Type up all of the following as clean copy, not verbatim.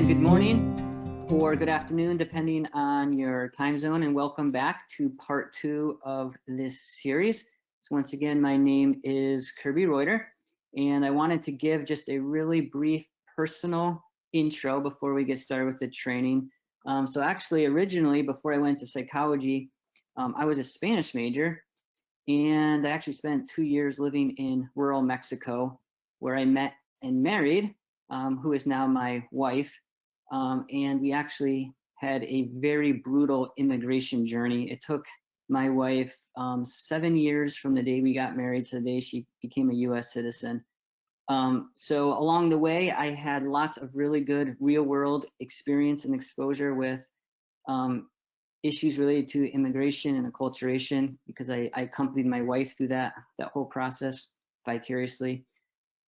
again, good morning or good afternoon, depending on your time zone, and welcome back to part 2 of this series. So once again, my name is Kirby Reuter, and I wanted to give just a really brief personal intro before we get started with the training. So actually, originally, before I went to psychology, I was a Spanish major, and I actually spent 2 years living in rural Mexico, where I met and married who is now my wife. And we actually had a very brutal immigration journey. It took my wife 7 years from the day we got married to the day she became a US citizen. So along the way, I had lots of really good real world experience and exposure with issues related to immigration and acculturation, because I accompanied my wife through that whole process vicariously.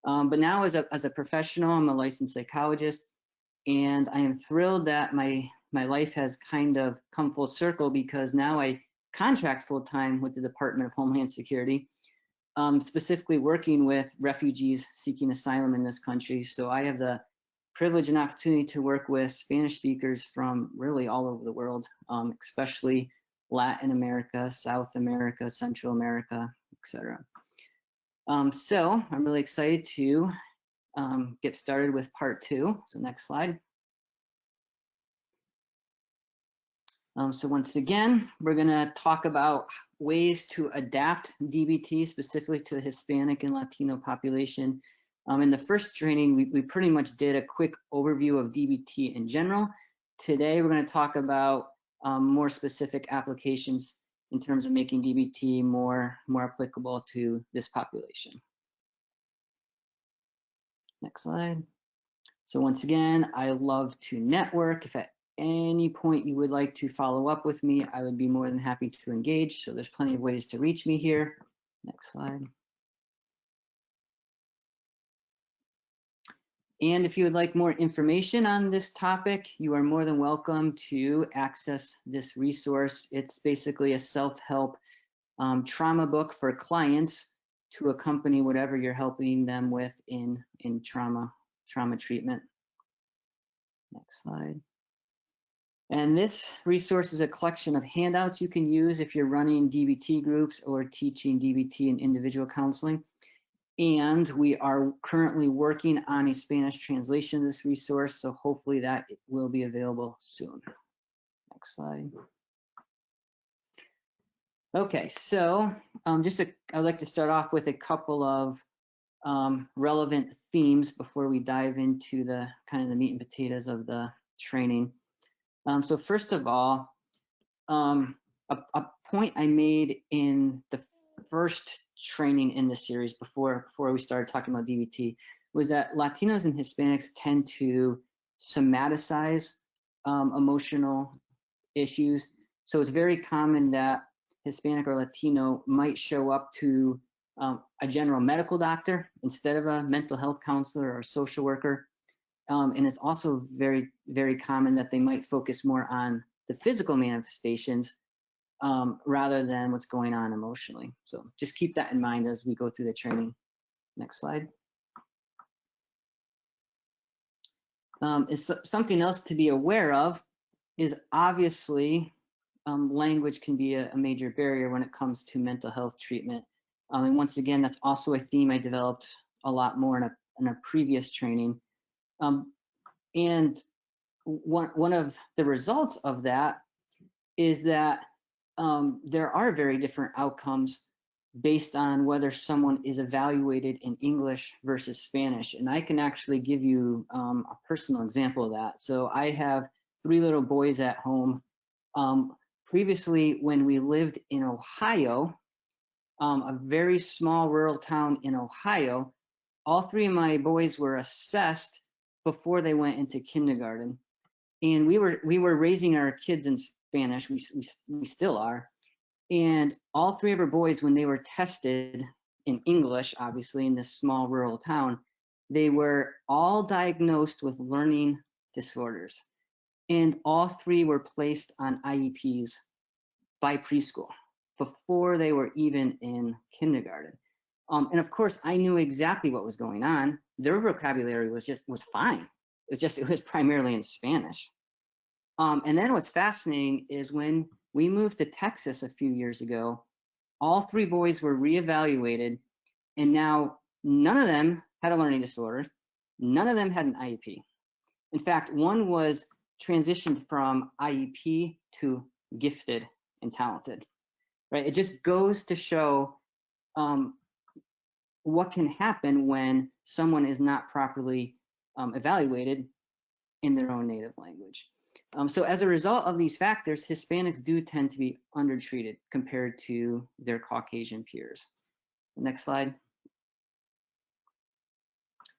But now as a professional, I'm a licensed psychologist, and I am thrilled that my life has kind of come full circle, because now I contract full time with the Department of Homeland Security, specifically working with refugees seeking asylum in this country. So I have the privilege and opportunity to work with Spanish speakers from really all over the world, especially Latin America, South America, Central America, etc. So I'm really excited to get started with part 2. So next slide. So once again, we're going to talk about ways to adapt DBT specifically to the Hispanic and Latino population. In the first training, we pretty much did a quick overview of DBT in general. Today, we're going to talk about more specific applications in terms of making DBT more applicable to this population. Next slide. So once again, I love to network. If at any point you would like to follow up with me, I would be more than happy to engage. So there's plenty of ways to reach me here. Next slide. And if you would like more information on this topic, you are more than welcome to access this resource. It's basically a self-help trauma book for clients to accompany whatever you're helping them with in trauma treatment. Next slide. And this resource is a collection of handouts you can use if you're running DBT groups or teaching DBT in individual counseling. And we are currently working on a Spanish translation of this resource, so hopefully that will be available soon. Next slide. Okay, so I'd like to start off with a couple of relevant themes before we dive into the kind of the meat and potatoes of the training. So first of all, a point I made in the first training in the series before we started talking about DBT was that Latinos and Hispanics tend to somaticize emotional issues. So it's very common that Hispanic or Latino might show up to a general medical doctor instead of a mental health counselor or a social worker. And it's also very, very common that they might focus more on the physical manifestations rather than what's going on emotionally. So just keep that in mind as we go through the training. Next slide. Something else to be aware of is obviously language can be a major barrier when it comes to mental health treatment. And once again, that's also a theme I developed a lot more in a previous training. And one of the results of that is that there are very different outcomes based on whether someone is evaluated in English versus Spanish. And I can actually give you a personal example of that. So I have 3 little boys at home. Previously, when we lived in Ohio, a very small rural town in Ohio, all 3 of my boys were assessed before they went into kindergarten. And we were raising our kids in Spanish, we still are. And all 3 of our boys, when they were tested in English, obviously in this small rural town, they were all diagnosed with learning disorders. And all 3 were placed on IEPs by preschool before they were even in kindergarten. And of course, I knew exactly what was going on. Their vocabulary was fine. It was primarily in Spanish. And then what's fascinating is when we moved to Texas a few years ago, all 3 boys were reevaluated, and now none of them had a learning disorder. None of them had an IEP. In fact, one was transitioned from IEP to gifted and talented, right? It just goes to show what can happen when someone is not properly evaluated in their own native language. So as a result of these factors, Hispanics do tend to be undertreated compared to their Caucasian peers. Next slide.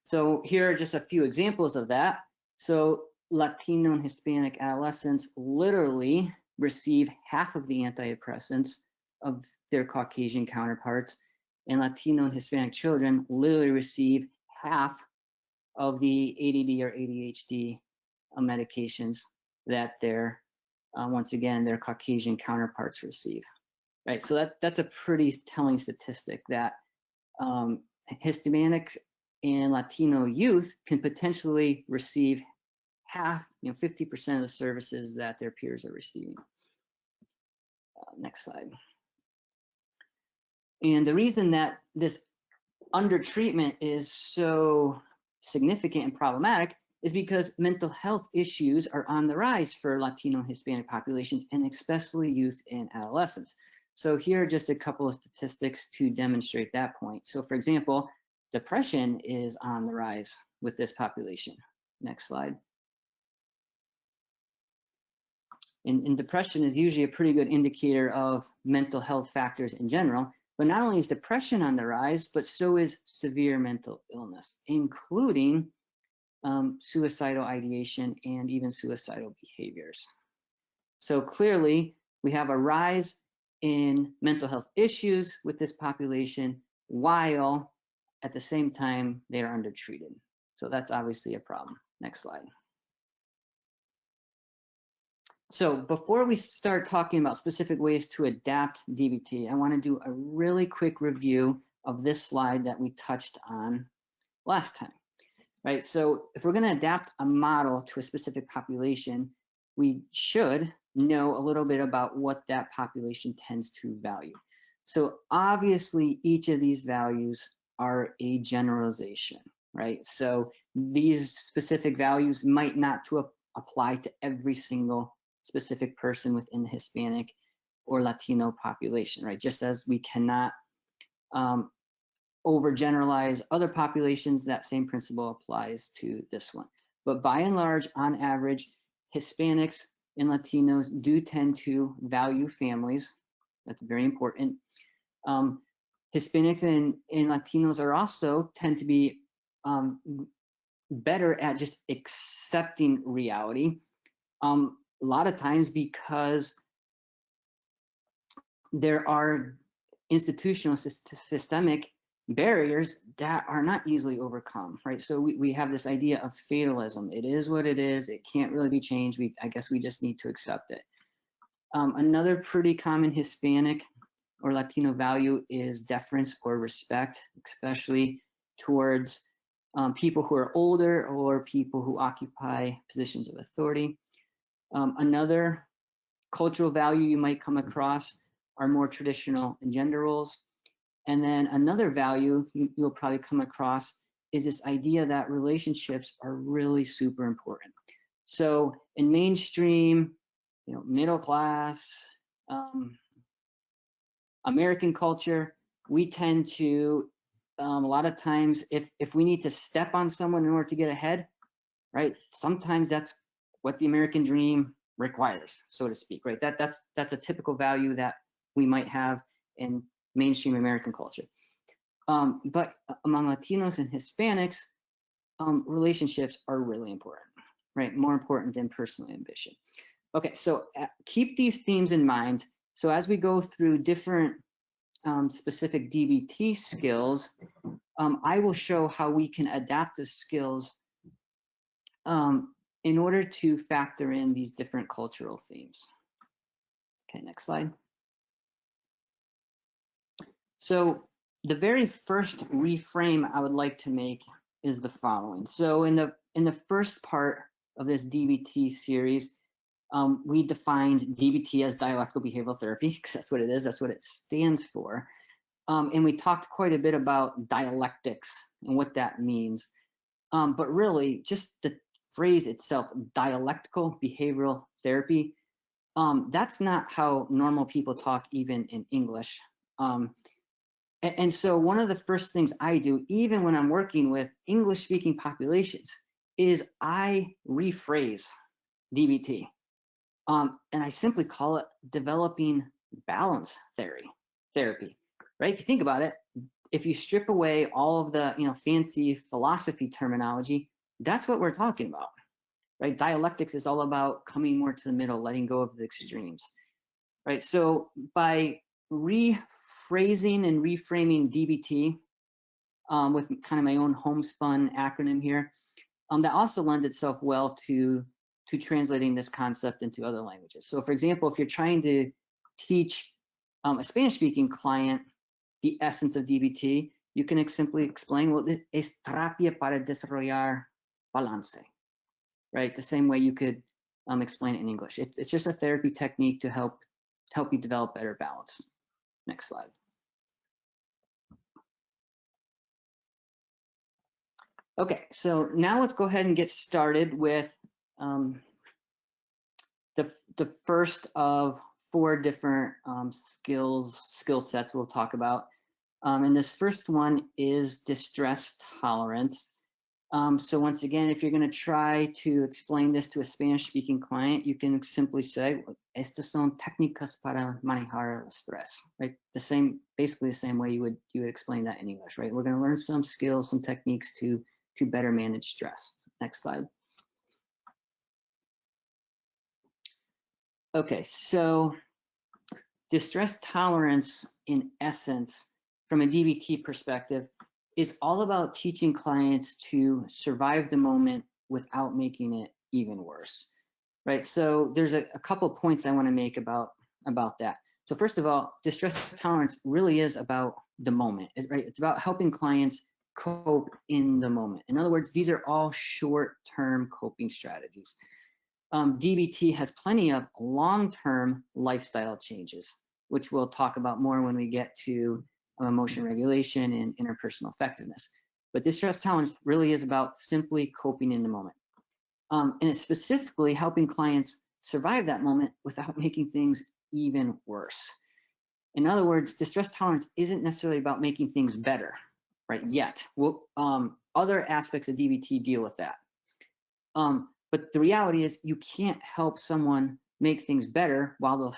So here are just a few examples of that. So Latino and Hispanic adolescents literally receive half of the antidepressants of their Caucasian counterparts, and Latino and Hispanic children literally receive half of the ADD or ADHD medications that their, once again, their Caucasian counterparts receive, right? So that's a pretty telling statistic that Hispanics and Latino youth can potentially receive half, 50% of the services that their peers are receiving. Next slide. And the reason that this undertreatment is so significant and problematic is because mental health issues are on the rise for Latino and Hispanic populations, and especially youth and adolescents. So here are just a couple of statistics to demonstrate that point. So for example, depression is on the rise with this population. Next slide. And depression is usually a pretty good indicator of mental health factors in general, but not only is depression on the rise, but so is severe mental illness, including suicidal ideation and even suicidal behaviors. So clearly, we have a rise in mental health issues with this population, while at the same time they are undertreated. So that's obviously a problem. Next slide. So before we start talking about specific ways to adapt DBT, I want to do a really quick review of this slide that we touched on last time. Right, so if we're going to adapt a model to a specific population, we should know a little bit about what that population tends to value. So obviously, each of these values are a generalization, right? So these specific values might not apply to every single specific person within the Hispanic or Latino population, right? Just as we cannot overgeneralize other populations, that same principle applies to this one. But by and large, on average, Hispanics and Latinos do tend to value families. That's very important. Hispanics and Latinos are also tend to be better at just accepting reality. A lot of times because there are institutional systemic barriers that are not easily overcome, right? So we have this idea of fatalism. It is what it is. It can't really be changed. I guess we just need to accept it. Another pretty common Hispanic or Latino value is deference or respect, especially towards people who are older or people who occupy positions of authority. Another cultural value you might come across are more traditional gender roles. And then another value you'll probably come across is this idea that relationships are really super important. So in mainstream, middle class, American culture, we tend to, a lot of times, if we need to step on someone in order to get ahead, right? Sometimes that's what the American dream requires, so to speak, right? That's a typical value that we might have in mainstream American culture. But among Latinos and Hispanics, relationships are really important, right? More important than personal ambition. Okay, so keep these themes in mind. So as we go through different specific DBT skills, I will show how we can adapt the skills in order to factor in these different cultural themes. Okay, next slide. So the very first reframe I would like to make is the following. So in in the first part of this DBT series, we defined DBT as dialectical behavioral therapy, because that's what it is, that's what it stands for. And we talked quite a bit about dialectics and what that means. But really, just the phrase itself, dialectical behavioral therapy, that's not how normal people talk even in English. And so one of the first things I do, even when I'm working with English-speaking populations, is I rephrase DBT. And I simply call it developing balance therapy, right? If you think about it, if you strip away all of the fancy philosophy terminology, that's what we're talking about, right? Dialectics is all about coming more to the middle, letting go of the extremes, right? So by rephrasing and reframing DBT with kind of my own homespun acronym here, that also lends itself well to translating this concept into other languages. So for example, if you're trying to teach a Spanish-speaking client the essence of DBT, you can simply explain, well, this es terapia para desarrollar balance, right? The same way you could explain it in English. It's just a therapy technique to help you develop better balance. Next slide. Okay, so now let's go ahead and get started with the first of 4 different skill sets we'll talk about. And this first one is distress tolerance. So once again, if you're going to try to explain this to a Spanish-speaking client, you can simply say, "Estas son técnicas para manejar el estrés," right? Basically the same way you would explain that in English, right? We're going to learn some skills, some techniques to better manage stress. Next slide. Okay, so distress tolerance, in essence, from a DBT perspective, is all about teaching clients to survive the moment without making it even worse, right? So there's a couple points I want to make about that. So first of all, distress tolerance really is about the moment, right? It's about helping clients cope in the moment. In other words, these are all short-term coping strategies. DBT has plenty of long-term lifestyle changes, which we'll talk about more when we get to emotion regulation and interpersonal effectiveness. But distress tolerance really is about simply coping in the moment. And it's specifically helping clients survive that moment without making things even worse. In other words, distress tolerance isn't necessarily about making things better, right? Yet. Other aspects of DBT deal with that. But the reality is you can't help someone make things better while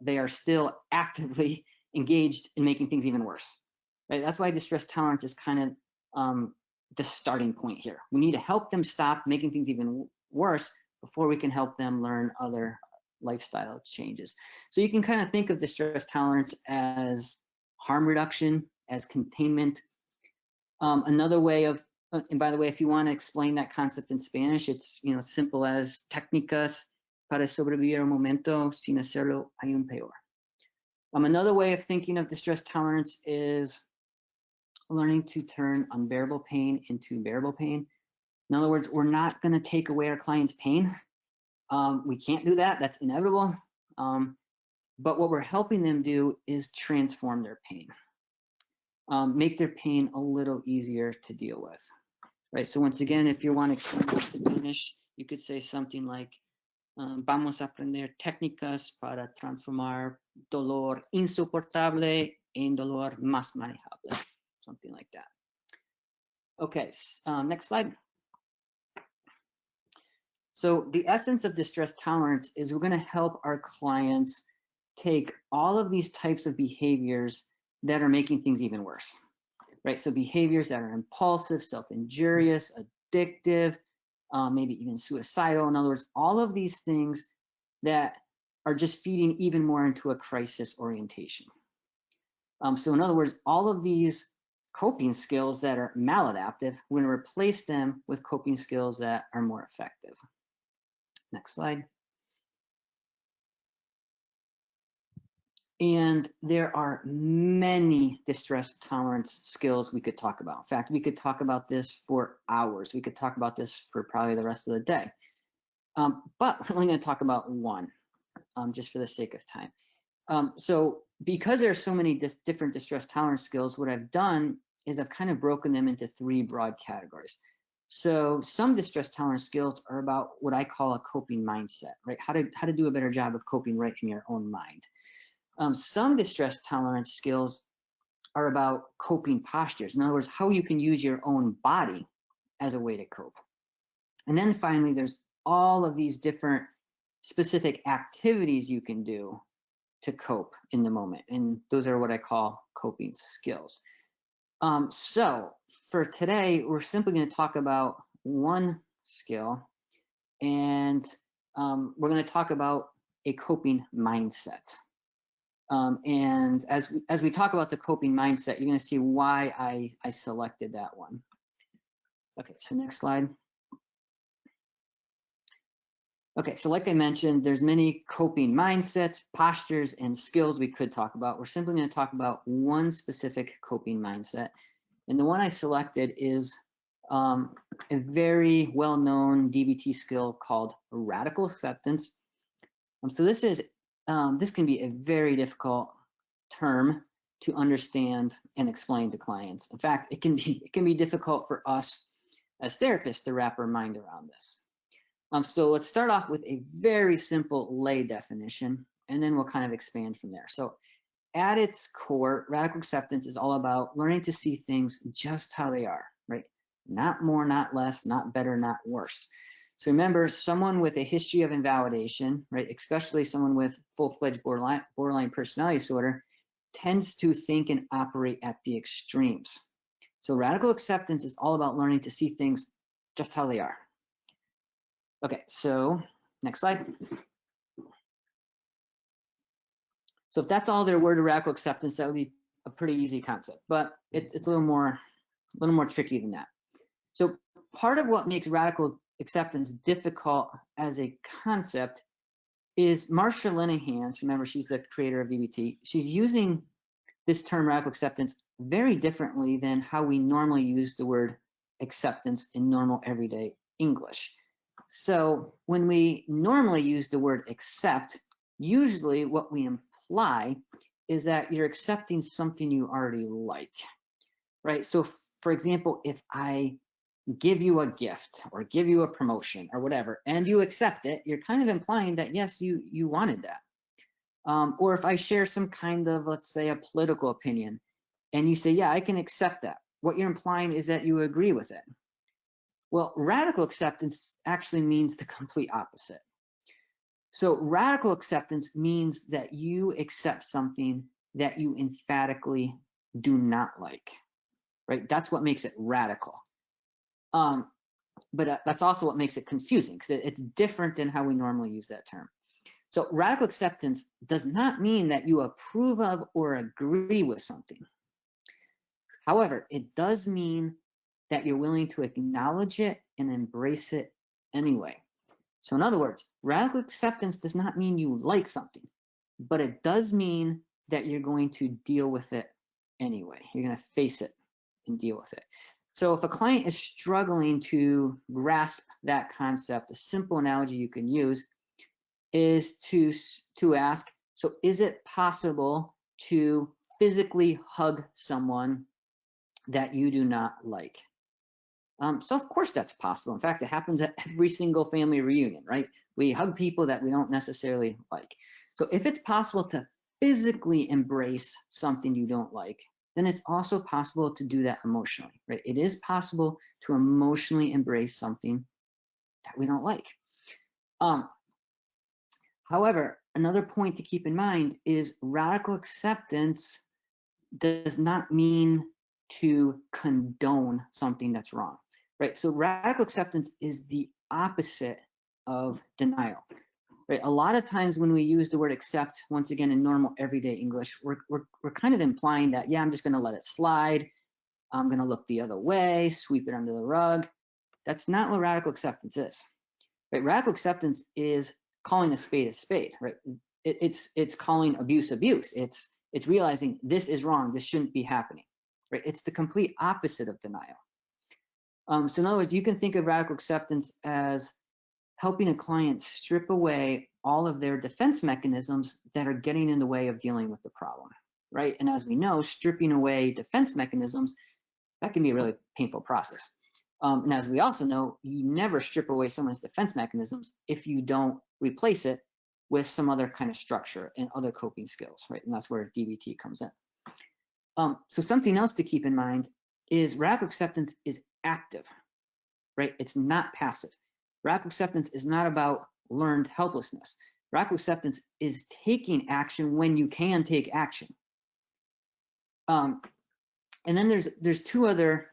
they are still actively engaged in making things even worse, right? That's why distress tolerance is kind of the starting point here. We need to help them stop making things even worse before we can help them learn other lifestyle changes. So you can kind of think of distress tolerance as harm reduction, as containment. Another way of, and by the way, if you want to explain that concept in Spanish, it's simple as técnicas para sobrevivir un momento sin hacerlo aún peor. Another way of thinking of distress tolerance is learning to turn unbearable pain into bearable pain. In other words, we're not going to take away our client's pain. We can't do that. That's inevitable. But what we're helping them do is transform their pain, make their pain a little easier to deal with. Right. So once again, if you want to explain this in Spanish, you could say something like, vamos a aprender técnicas para transformar dolor insoportable en dolor más manejable. Something like that. Okay, next slide. So the essence of distress tolerance is we're going to help our clients take all of these types of behaviors that are making things even worse, right? So behaviors that are impulsive, self-injurious, addictive, maybe even suicidal. In other words, all of these things that are just feeding even more into a crisis orientation. So in other words, all of these coping skills that are maladaptive, we're going to replace them with coping skills that are more effective. Next slide. And there are many distress tolerance skills we could talk about. In fact, we could talk about this for hours. We could talk about this for probably the rest of the day. But we're only going to talk about one, just for the sake of time. So because there are so many different distress tolerance skills, what I've done is I've kind of broken them into three broad categories. So some distress tolerance skills are about what I call a coping mindset, right? How to do a better job of coping right in your own mind. Some distress tolerance skills are about coping postures. In other words, how you can use your own body as a way to cope. And then finally, there's all of these different specific activities you can do to cope in the moment. And those are what I call coping skills. So for today, we're simply going to talk about one skill, and we're going to talk about a coping mindset. And as we talk about the coping mindset, you're going to see why I selected that one. Okay, so next slide. Okay, so like I mentioned, there's many coping mindsets, postures, and skills we could talk about. We're simply going to talk about one specific coping mindset. And the one I selected is a very well-known DBT skill called radical acceptance. So this can be a very difficult term to understand and explain to clients. In fact, it can be difficult for us as therapists to wrap our mind around this. So let's start off with a very simple lay definition, and then we'll kind of expand from there. So at its core, radical acceptance is all about learning to see things just how they are, right? Not more, not less, not better, not worse. So remember, someone with a history of invalidation, right, especially someone with full-fledged borderline personality disorder, tends to think and operate at the extremes. So radical acceptance is all about learning to see things just how they are. Okay, so next slide. So if that's all there were to radical acceptance, that would be a pretty easy concept, but it's a little more tricky than that. So part of what makes radical acceptance difficult as a concept is Marsha Linehan. Remember, she's the creator of DBT. She's using this term radical acceptance very differently than how we normally use the word acceptance in normal everyday English. So when we normally use the word accept, usually what we imply is that you're accepting something you already like, right? So for example, if I give you a gift or give you a promotion or whatever, and you accept it, you're kind of implying that, yes, you wanted that. Or if I share some kind of, let's say, a political opinion, and you say, yeah, I can accept that, what you're implying is that you agree with it. Well, radical acceptance actually means the complete opposite. So radical acceptance means that you accept something that you emphatically do not like, right? That's what makes it radical. But that's also what makes it confusing, because it's different than how we normally use that term. So radical acceptance does not mean that you approve of or agree with something. However, it does mean that you're willing to acknowledge it and embrace it anyway. So in other words, radical acceptance does not mean you like something, but it does mean that you're going to deal with it anyway. You're going to face it and deal with it. So if a client is struggling to grasp that concept, a simple analogy you can use is to ask, so is it possible to physically hug someone that you do not like? So of course that's possible. In fact, it happens at every single family reunion, right? We hug people that we don't necessarily like. So if it's possible to physically embrace something you don't like, then it's also possible to do that emotionally, right? It is possible to emotionally embrace something that we don't like. However, another point to keep in mind is radical acceptance does not mean to condone something that's wrong, right? So radical acceptance is the opposite of denial, right? A lot of times when we use the word accept, once again, in normal everyday English, we're kind of implying that, yeah, I'm just gonna let it slide. I'm gonna look the other way, sweep it under the rug. That's not what radical acceptance is, right? Radical acceptance is calling a spade, right? it's calling abuse abuse. It's realizing this is wrong, this shouldn't be happening, right? It's the complete opposite of denial. So in other words, you can think of radical acceptance as helping a client strip away all of their defense mechanisms that are getting in the way of dealing with the problem, right? And as we know, stripping away defense mechanisms, that can be a really painful process. And as we also know, you never strip away someone's defense mechanisms if you don't replace it with some other kind of structure and other coping skills, right? And that's where DBT comes in. So something else to keep in mind is radical acceptance is active, right? It's not passive. Radical acceptance is not about learned helplessness. Radical acceptance is taking action when you can take action. And then there's two other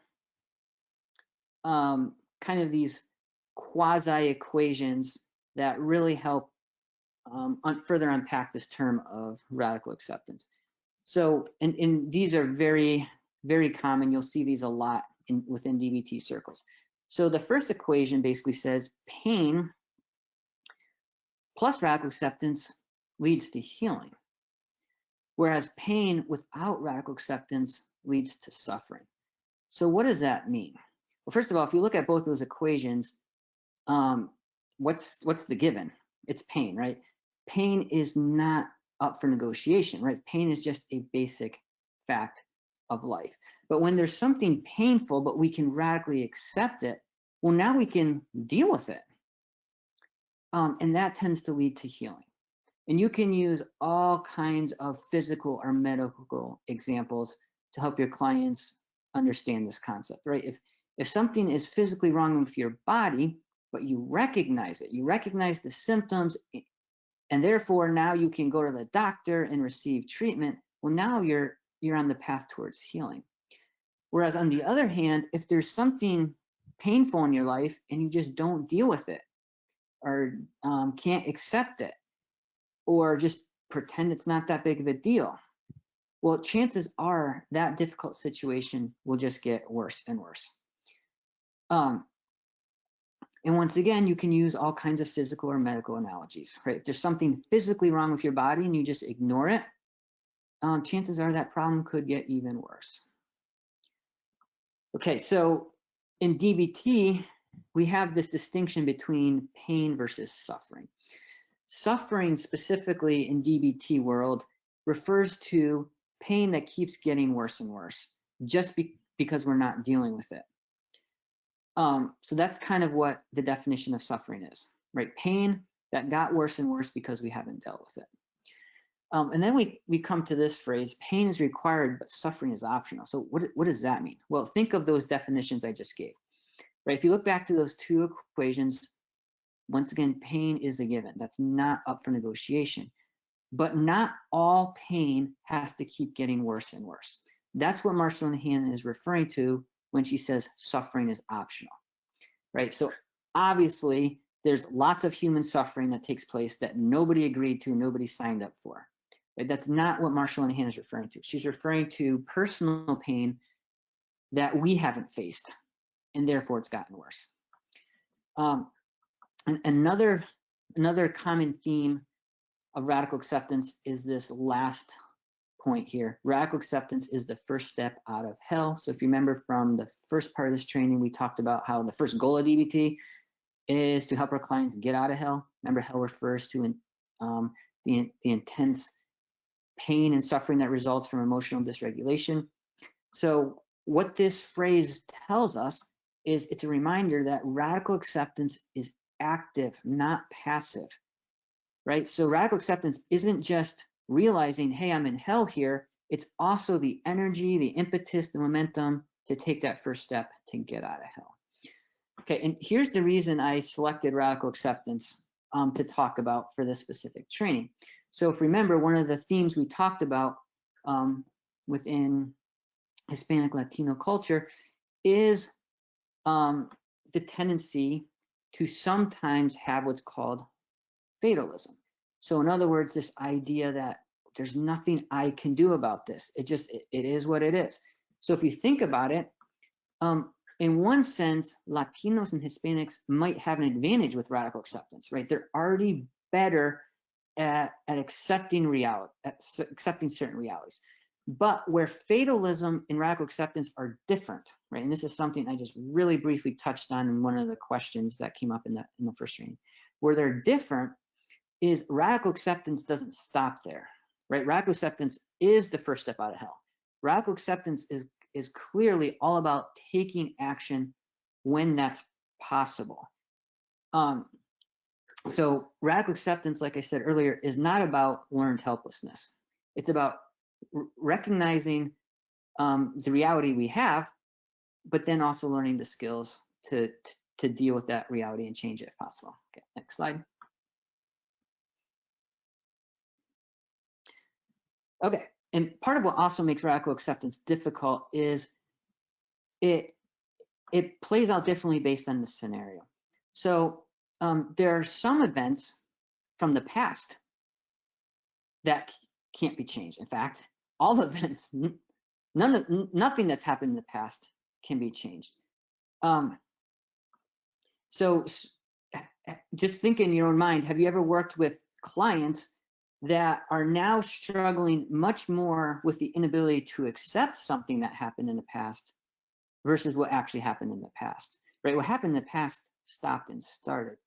kind of these quasi equations that really help further unpack this term of radical acceptance. So, and these are very, very common. You'll see these a lot within DBT circles. So the first equation basically says pain plus radical acceptance leads to healing, whereas pain without radical acceptance leads to suffering. So what does that mean? Well, first of all, if you look at both those equations, what's the given? It's pain, right? Pain is not up for negotiation, right? Pain is just a basic fact of life. But when there's something painful, but we can radically accept it, well, now we can deal with it. And that tends to lead to healing. And you can use all kinds of physical or medical examples to help your clients understand this concept, right? If something is physically wrong with your body, but you recognize it, you recognize the symptoms, and therefore now you can go to the doctor and receive treatment, well, now you're on the path towards healing. Whereas on the other hand, if there's something painful in your life and you just don't deal with it, or can't accept it, or just pretend it's not that big of a deal, well, chances are that difficult situation will just get worse and worse. And once again, you can use all kinds of physical or medical analogies, right? If there's something physically wrong with your body and you just ignore it, chances are that problem could get even worse. Okay, so in DBT, we have this distinction between pain versus suffering. Suffering, specifically in DBT world, refers to pain that keeps getting worse and worse, just because we're not dealing with it. So that's kind of what the definition of suffering is, right? Pain that got worse and worse because we haven't dealt with it. And then we come to this phrase, pain is required, but suffering is optional. So what does that mean? Well, think of those definitions I just gave, right? If you look back to those two equations, once again, pain is a given. That's not up for negotiation. But not all pain has to keep getting worse and worse. That's what Marshall Hannon is referring to when she says suffering is optional, right? So obviously, there's lots of human suffering that takes place that nobody agreed to, nobody signed up for. Right? That's not what Marshall Hannon is referring to. She's referring to personal pain that we haven't faced, and therefore it's gotten worse. And another common theme of radical acceptance is this last point here. Radical acceptance is the first step out of hell. So if you remember from the first part of this training, we talked about how the first goal of DBT is to help our clients get out of hell. Remember, hell refers to the intense pain and suffering that results from emotional dysregulation. So what this phrase tells us is it's a reminder that radical acceptance is active, not passive, right? So radical acceptance isn't just realizing, hey, I'm in hell here. It's also the energy, the impetus, the momentum to take that first step to get out of hell. Okay, and here's the reason I selected radical acceptance to talk about for this specific training. So if you remember, one of the themes we talked about within Hispanic Latino culture is the tendency to sometimes have what's called fatalism. So in other words, this idea that there's nothing I can do about this. It is what it is. So if you think about it, in one sense, Latinos and Hispanics might have an advantage with radical acceptance, right? They're already better at accepting reality, accepting certain realities. But where fatalism and radical acceptance are different, right? And this is something I just really briefly touched on in one of the questions that came up in the first training. Where they're different is radical acceptance doesn't stop there, right? Radical acceptance is the first step out of hell. Radical acceptance is clearly all about taking action when that's possible. So radical acceptance, like I said earlier, is not about learned helplessness. It's about recognizing the reality we have, but then also learning the skills to deal with that reality and change it if possible. Okay, next slide. Okay, and part of what also makes radical acceptance difficult is it plays out differently based on the scenario. So there are some events from the past that can't be changed. In fact, all events, nothing that's happened in the past can be changed. So just think in your own mind, have you ever worked with clients that are now struggling much more with the inability to accept something that happened in the past versus what actually happened in the past, right? What happened in the past stopped and started,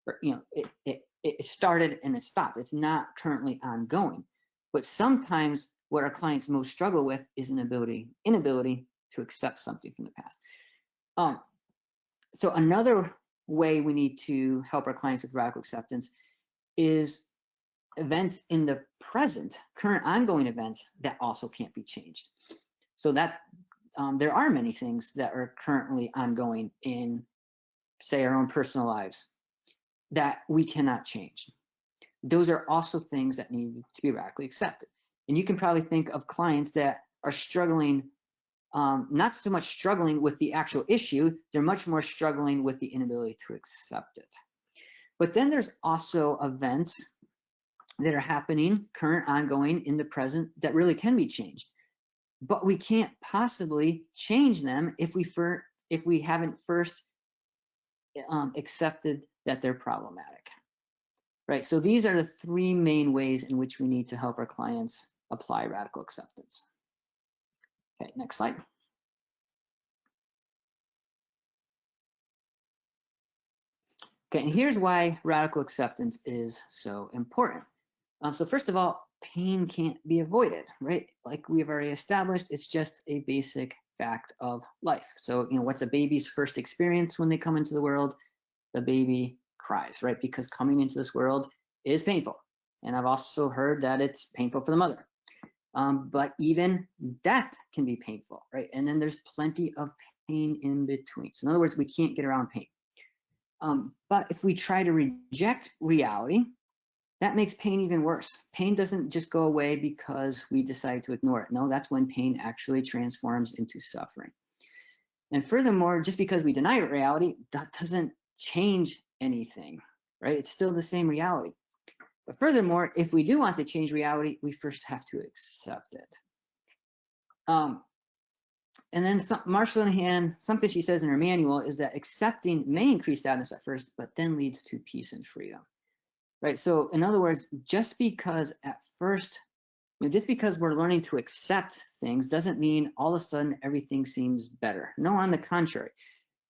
or, you know, it started and it stopped. It's not currently ongoing. But sometimes what our clients most struggle with is inability to accept something from the past. So another way we need to help our clients with radical acceptance is events in the present, current ongoing events that also can't be changed. So that there are many things that are currently ongoing in, say, our own personal lives that we cannot change. Those are also things that need to be radically accepted. And you can probably think of clients that are struggling, not so much struggling with the actual issue, they're much more struggling with the inability to accept it. But then there's also events that are happening, current, ongoing, in the present, that really can be changed. But we can't possibly change them if we haven't first accepted that they're problematic, right? So these are the three main ways in which we need to help our clients apply radical acceptance. Okay, next slide. Okay, and here's why radical acceptance is so important. So first of all, pain can't be avoided, right? Like we've already established, it's just a basic fact of life. So, you know, what's a baby's first experience when they come into the world? The baby cries, right? Because coming into this world is painful. And I've also heard that it's painful for the mother. But even death can be painful, right? And then there's plenty of pain in between. So in other words, we can't get around pain. But if we try to reject reality, that makes pain even worse. Pain doesn't just go away because we decide to ignore it. No, that's when pain actually transforms into suffering. And furthermore, just because we deny reality, that doesn't change anything, right? It's still the same reality. But furthermore, if we do want to change reality, we first have to accept it. And then Marshall Linehan, something she says in her manual is that accepting may increase sadness at first, but then leads to peace and freedom. Right. So in other words, just because at first, you know, just because we're learning to accept things doesn't mean all of a sudden everything seems better. No, on the contrary.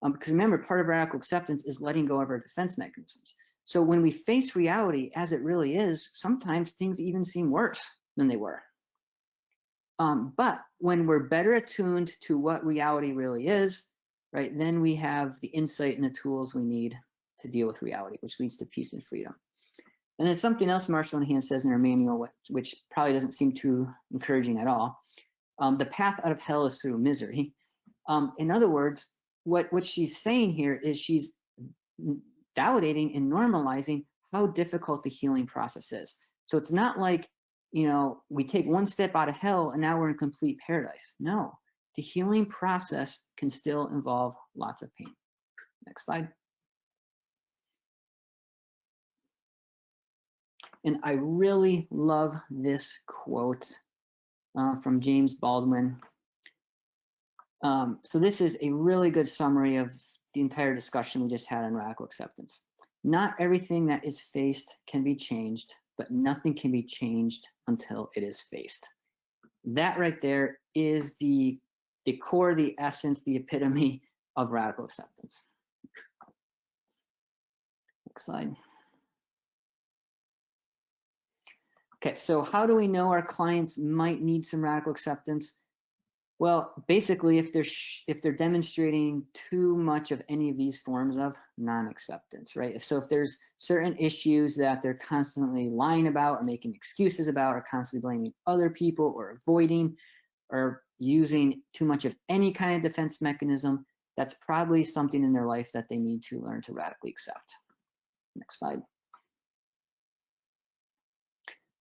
Because remember, part of radical acceptance is letting go of our defense mechanisms. So when we face reality as it really is, sometimes things even seem worse than they were. But when we're better attuned to what reality really is, right, then we have the insight and the tools we need to deal with reality, which leads to peace and freedom. And then something else Marshall Linehan says in her manual, which probably doesn't seem too encouraging at all. The path out of hell is through misery. In other words, what she's saying here is she's validating and normalizing how difficult the healing process is. So it's not like, you know, we take one step out of hell and now we're in complete paradise. No, the healing process can still involve lots of pain. Next slide. And I really love this quote from James Baldwin. So this is a really good summary of the entire discussion we just had on radical acceptance. Not everything that is faced can be changed. but nothing can be changed until it is faced. That right there is the core, the essence, the epitome of radical acceptance. Next slide. Okay, so how do we know our clients might need some radical acceptance? Well, basically, if they're demonstrating too much of any of these forms of non-acceptance, right? If there's certain issues that they're constantly lying about or making excuses about, or constantly blaming other people, or avoiding, or using too much of any kind of defense mechanism, that's probably something in their life that they need to learn to radically accept. Next slide.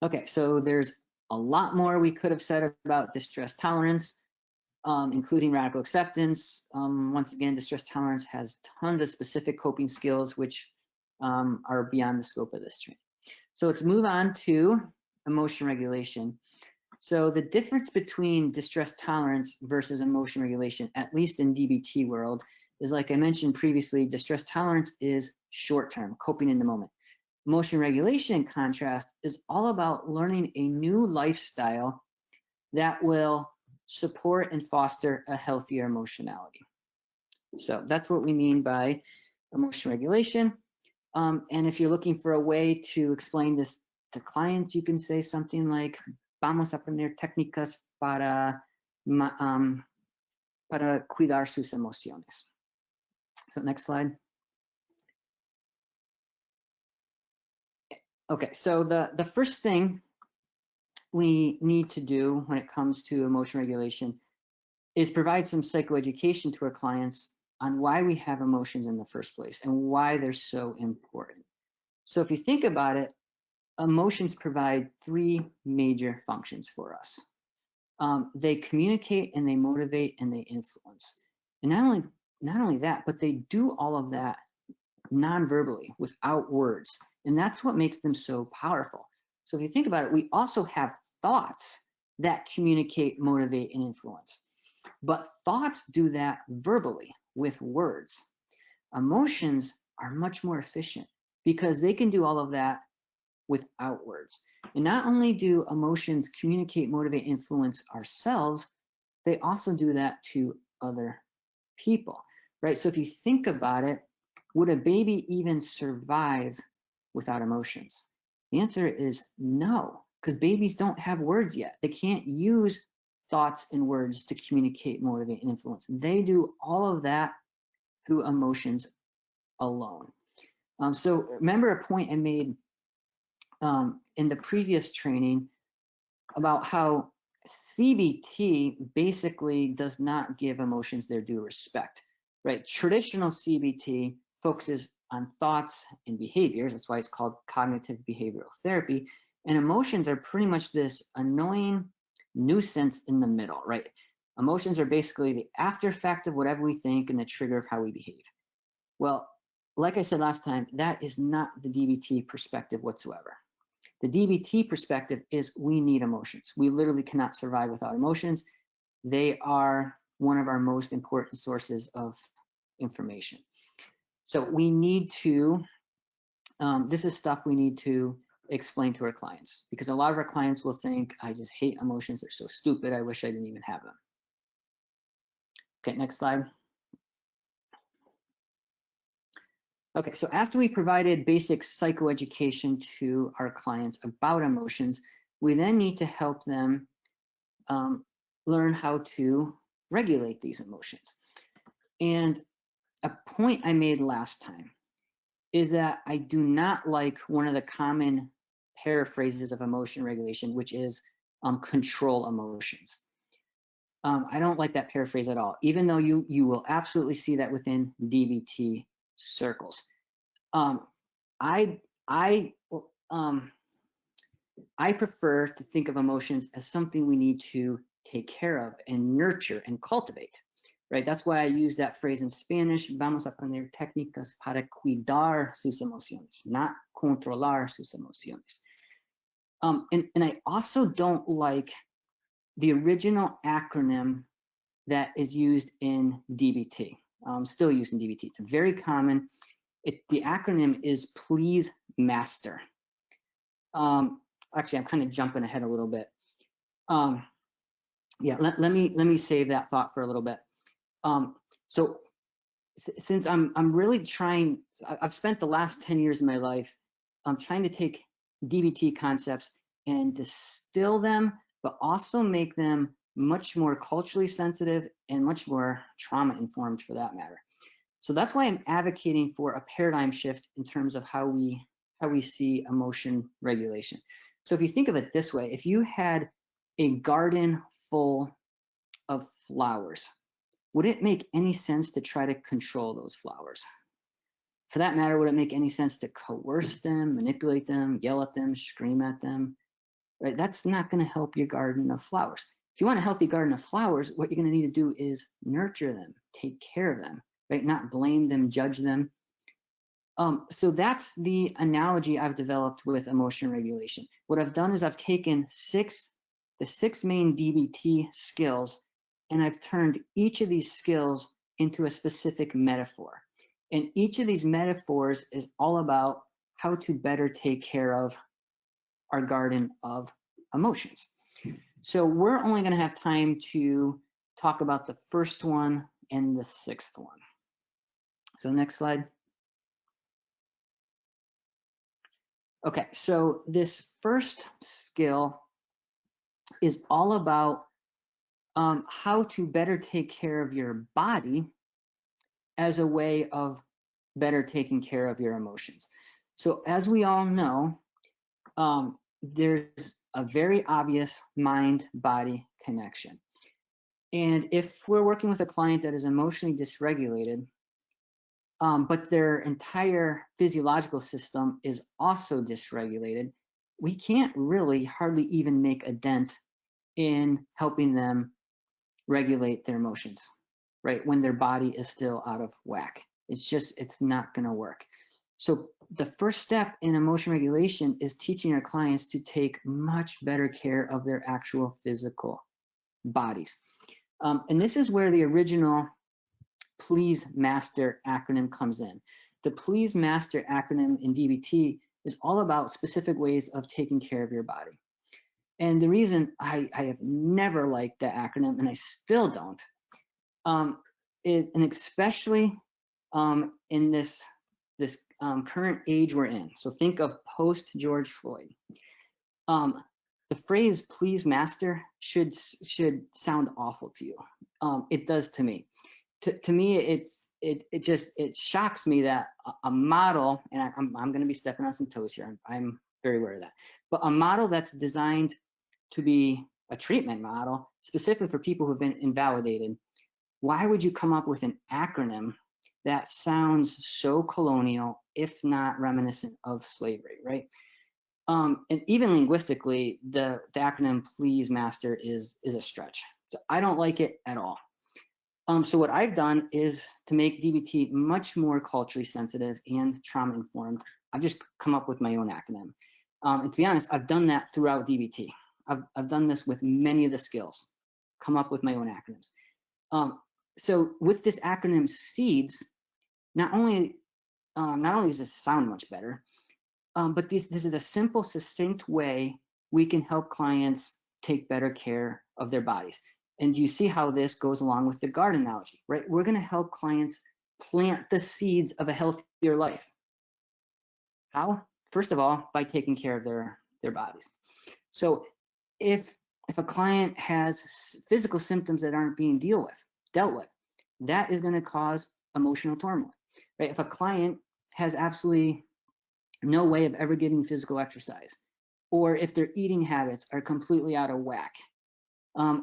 Okay, so there's a lot more we could have said about distress tolerance, including radical acceptance. Once again, distress tolerance has tons of specific coping skills which are beyond the scope of this training. So let's move on to emotion regulation. So the difference between distress tolerance versus emotion regulation, at least in DBT world, is, like I mentioned previously, distress tolerance is short-term, coping in the moment. Emotion regulation, in contrast, is all about learning a new lifestyle that will support and foster a healthier emotionality. So that's what we mean by emotion regulation. And if you're looking for a way to explain this to clients, you can say something like, vamos a aprender técnicas para cuidar sus emociones. So next slide. Okay, so the first thing we need to do when it comes to emotion regulation is provide some psychoeducation to our clients on why we have emotions in the first place and why they're so important. So if you think about it, emotions provide three major functions for us. They communicate and they motivate and they influence. And not only that, but they do all of that non-verbally, without words. And that's what makes them so powerful. So if you think about it, we also have thoughts that communicate, motivate, and influence. But thoughts do that verbally with words. Emotions are much more efficient because they can do all of that without words. And not only do emotions communicate, motivate, influence ourselves, they also do that to other people, right? So if you think about it, would a baby even survive without emotions? The answer is no, because babies don't have words yet. They can't use thoughts and words to communicate, motivate, and influence. They do all of that through emotions alone. So remember a point I made in the previous training about how CBT basically does not give emotions their due respect, right? Traditional CBT focuses on thoughts and behaviors. That's why it's called cognitive behavioral therapy. And emotions are pretty much this annoying nuisance in the middle, right? Emotions are basically the after effect of whatever we think and the trigger of how we behave. Well, like I said last time, that is not the DBT perspective whatsoever. The DBT perspective is we need emotions. We literally cannot survive without emotions. They are one of our most important sources of information. So we need to, this is stuff we need to explain to our clients, because a lot of our clients will think, I just hate emotions. They're so stupid. I wish I didn't even have them. Okay, next slide. Okay, so after we provided basic psychoeducation to our clients about emotions, we then need to help them learn how to regulate these emotions. And a point I made last time is that I do not like one of the common paraphrases of emotion regulation, which is control emotions. I don't like that paraphrase at all, even though you will absolutely see that within DBT circles. I prefer to think of emotions as something we need to take care of and nurture and cultivate, right? That's why I use that phrase in Spanish, vamos a aprender técnicas para cuidar sus emociones, not controlar sus emociones. And I also don't like the original acronym that is used in DBT, still used in DBT. It's very common. The acronym is Please Master. Actually, I'm kind of jumping ahead a little bit. Yeah, let me save that thought for a little bit. So since I'm really trying, I've spent the last 10 years of my life trying to take DBT concepts and distill them, but also make them much more culturally sensitive and much more trauma informed for that matter. So that's why I'm advocating for a paradigm shift in terms of how we see emotion regulation. So if you think of it this way, if you had a garden full of flowers, would it make any sense to try to control those flowers? For that matter, would it make any sense to coerce them, manipulate them, yell at them, scream at them? Right? That's not going to help your garden of flowers. If you want a healthy garden of flowers, what you're going to need to do is nurture them, take care of them, right? Not blame them, judge them. So that's the analogy I've developed with emotion regulation. What I've done is I've taken the six main DBT skills, and I've turned each of these skills into a specific metaphor. And each of these metaphors is all about how to better take care of our garden of emotions. So we're only going to have time to talk about the first one and the sixth one. So next slide. Okay, so this first skill is all about how to better take care of your body as a way of better taking care of your emotions. So as we all know, there's a very obvious mind-body connection. And if we're working with a client that is emotionally dysregulated, but their entire physiological system is also dysregulated, we can't really hardly even make a dent in helping them regulate their emotions, right? When their body is still out of whack. It's not going to work. So the first step in emotion regulation is teaching our clients to take much better care of their actual physical bodies. And this is where the original Please Master acronym comes in. The Please Master acronym in DBT is all about specific ways of taking care of your body. And the reason I have never liked that acronym, and I still don't, and especially in this current age we're in. So think of post George Floyd. The phrase "please master" should sound awful to you. It does to me. To me, it shocks me that a model, and I'm going to be stepping on some toes here. I'm very aware of that. But a model that's designed to be a treatment model, specifically for people who've been invalidated, why would you come up with an acronym that sounds so colonial, if not reminiscent of slavery, right? And even linguistically, the acronym Please Master is a stretch. So I don't like it at all. So what I've done is to make DBT much more culturally sensitive and trauma informed. I've just come up with my own acronym. And to be honest, I've done that throughout DBT. I've done this with many of the skills, come up with my own acronyms. So with this acronym SEEDS, not only does this sound much better, but this is a simple, succinct way we can help clients take better care of their bodies. And you see how this goes along with the garden analogy, right? We're going to help clients plant the seeds of a healthier life. How? First of all, by taking care of their bodies. So if a client has physical symptoms that aren't being dealt with, that is going to cause emotional turmoil, right? If a client has absolutely no way of ever getting physical exercise, or if their eating habits are completely out of whack,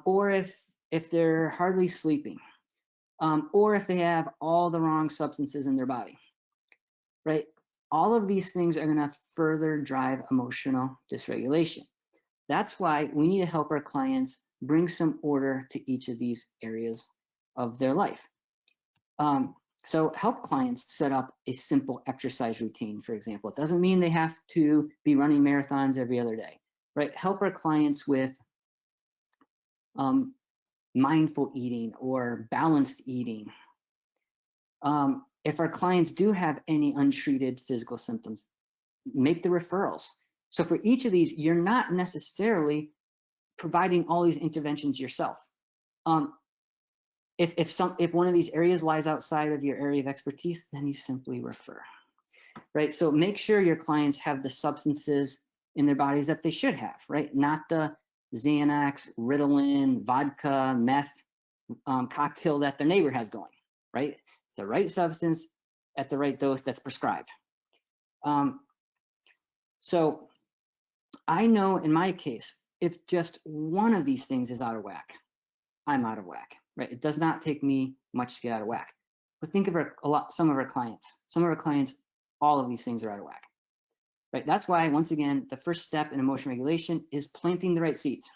or if they're hardly sleeping, or if they have all the wrong substances in their body, right? All of these things are going to further drive emotional dysregulation. That's why we need to help our clients bring some order to each of these areas of their life. So help clients set up a simple exercise routine, for example. It doesn't mean they have to be running marathons every other day, right? Help our clients with mindful eating or balanced eating. If our clients do have any untreated physical symptoms, make the referrals. So for each of these, you're not necessarily providing all these interventions yourself. If one of these areas lies outside of your area of expertise, then you simply refer, right? So make sure your clients have the substances in their bodies that they should have, right? Not the Xanax, Ritalin, vodka, meth cocktail that their neighbor has going, right? The right substance at the right dose that's prescribed. So I know in my case, if just one of these things is out of whack, I'm out of whack, right? It does not take me much to get out of whack. But think of some of our clients, all of these things are out of whack, right? That's why, once again, the first step in emotion regulation is planting the right seeds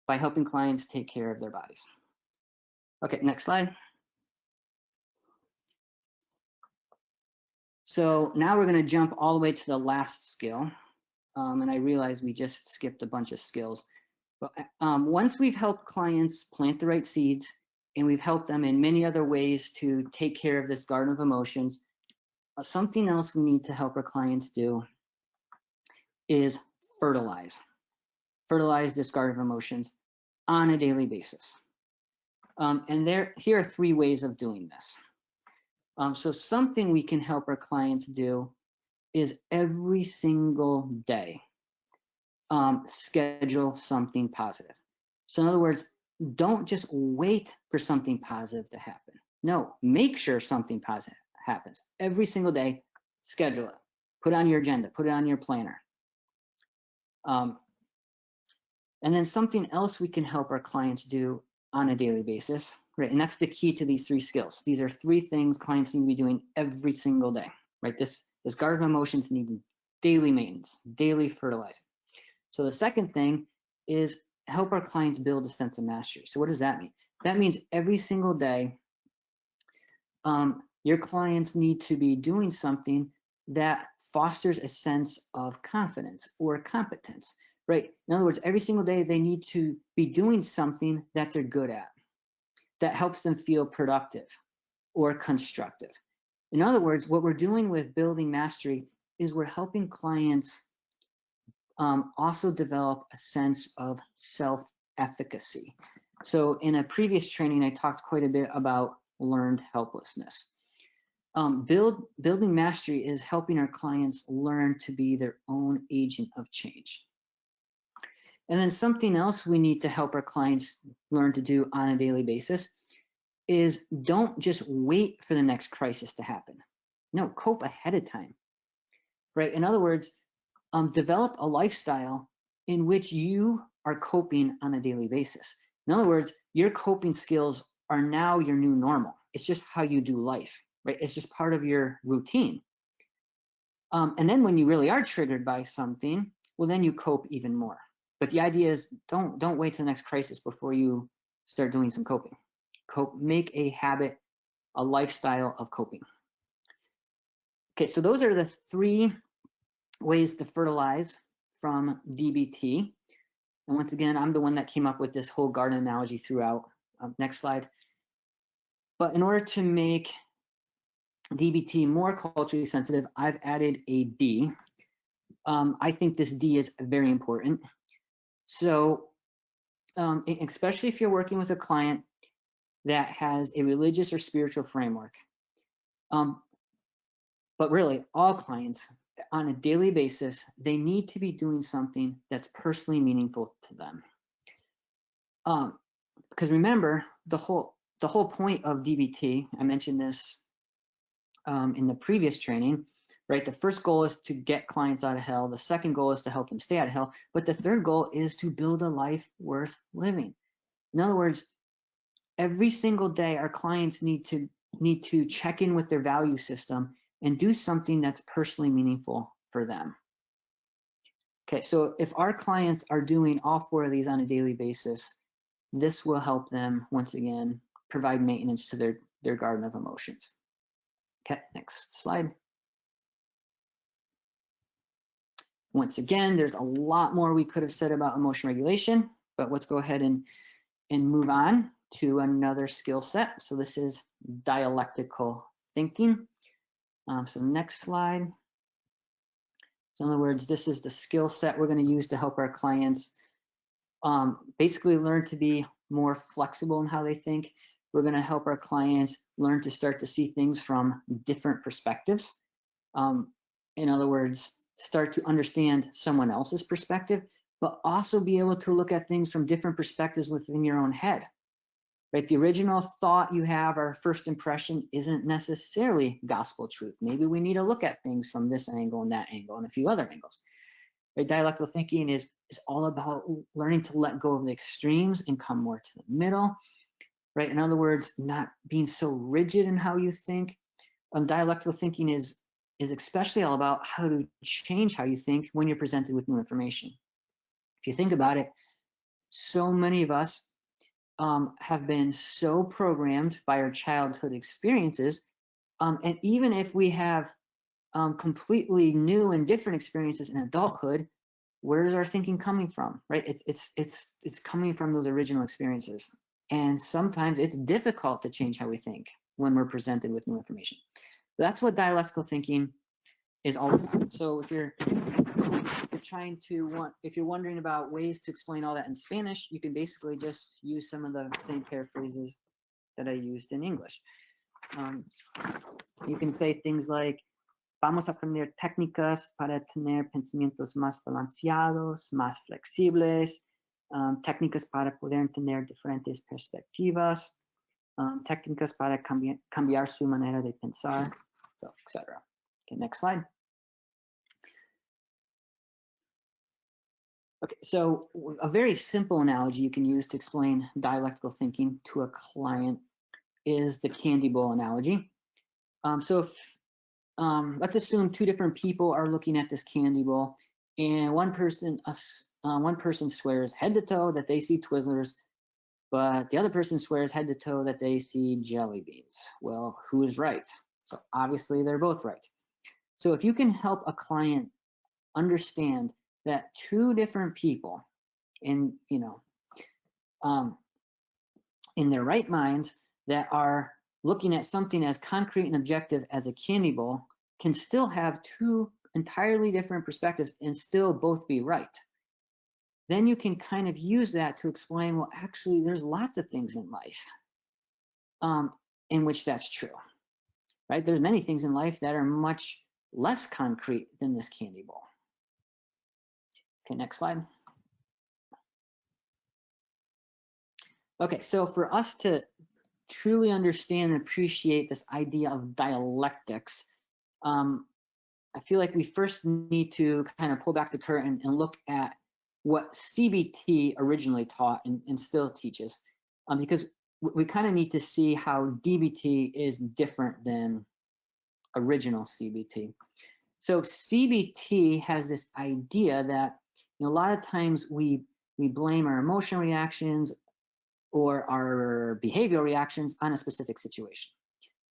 by helping clients take care of their bodies. Okay, next slide. So now we're going to jump all the way to the last skill. And I realize we just skipped a bunch of skills. But once we've helped clients plant the right seeds, and we've helped them in many other ways to take care of this garden of emotions, something else we need to help our clients do is fertilize this garden of emotions on a daily basis. And here are 3 ways of doing this. So something we can help our clients do is every single day, schedule something positive. So in other words, don't just wait for something positive to happen. No, make sure something positive happens. Every single day, schedule it. Put it on your agenda, put it on your planner. And then something else we can help our clients do on a daily basis, right? And that's the key to these 3 skills. These are 3 things clients need to be doing every single day, right? This garden of emotions needs daily maintenance, daily fertilizing. So the second thing is help our clients build a sense of mastery. So what does that mean? That means every single day, your clients need to be doing something that fosters a sense of confidence or competence, right? In other words, every single day they need to be doing something that they're good at, that helps them feel productive or constructive. In other words, what we're doing with building mastery is we're helping clients also develop a sense of self-efficacy. So in a previous training, I talked quite a bit about learned helplessness. Building mastery is helping our clients learn to be their own agent of change. And then something else we need to help our clients learn to do on a daily basis is don't just wait for the next crisis to happen. No, cope ahead of time, right? In other words, develop a lifestyle in which you are coping on a daily basis. In other words, your coping skills are now your new normal. It's just how you do life, right? It's just part of your routine. And then when you really are triggered by something, well, then you cope even more. But the idea is don't wait till the next crisis before you start doing some coping. Make a habit, a lifestyle of coping. Okay, so those are the 3 ways to fertilize from DBT. And once again, I'm the one that came up with this whole garden analogy throughout. Next slide. But in order to make DBT more culturally sensitive, I've added a D. I think this D is very important. So especially if you're working with a client that has a religious or spiritual framework, but really all clients on a daily basis, they need to be doing something that's personally meaningful to them. Because remember, the whole point of DBT, I mentioned this in the previous training, right? The first goal is to get clients out of hell. The second goal is to help them stay out of hell. But the third goal is to build a life worth living. In other words, every single day, our clients need to check in with their value system and do something that's personally meaningful for them. Okay, so if our clients are doing all 4 of these on a daily basis, this will help them, once again, provide maintenance to their garden of emotions. Okay, next slide. Once again, there's a lot more we could have said about emotion regulation, but let's go ahead and move on to another skill set. So this is dialectical thinking. So next slide. So in other words, this is the skill set we're going to use to help our clients basically learn to be more flexible in how they think. We're going to help our clients learn to start to see things from different perspectives. In other words, start to understand someone else's perspective, but also be able to look at things from different perspectives within your own head. Right? The original thought you have, our first impression, isn't necessarily gospel truth. Maybe we need to look at things from this angle and that angle and a few other angles. Right? Dialectical thinking is all about learning to let go of the extremes and come more to the middle. Right? In other words, not being so rigid in how you think. Dialectical thinking is especially all about how to change how you think when you're presented with new information. If you think about it, so many of us have been so programmed by our childhood experiences, and even if we have completely new and different experiences in adulthood, where is our thinking coming from? Right? It's coming from those original experiences, and sometimes it's difficult to change how we think when we're presented with new information. That's what dialectical thinking is all about. So if you're wondering about ways to explain all that in Spanish, you can basically just use some of the same paraphrases that I used in English. You can say things like, vamos a aprender técnicas para tener pensamientos más balanceados, más flexibles, técnicas para poder tener diferentes perspectivas, técnicas para cambiar su manera de pensar, so, etc. Okay, next slide. Okay, so a very simple analogy you can use to explain dialectical thinking to a client is the candy bowl analogy. So if let's assume two different people are looking at this candy bowl, and one person swears head to toe that they see Twizzlers, but the other person swears head to toe that they see jelly beans. Well, who is right? So obviously they're both right. So if you can help a client understand that two different people in their right minds that are looking at something as concrete and objective as a candy bowl can still have two entirely different perspectives and still both be right, then you can kind of use that to explain, well, actually, there's lots of things in life in which that's true, right? There's many things in life that are much less concrete than this candy bowl. Okay, next slide. Okay, so for us to truly understand and appreciate this idea of dialectics, I feel like we first need to kind of pull back the curtain and look at what CBT originally taught and still teaches, because we kind of need to see how DBT is different than original CBT. So CBT has this idea that a lot of times we blame our emotional reactions or our behavioral reactions on a specific situation.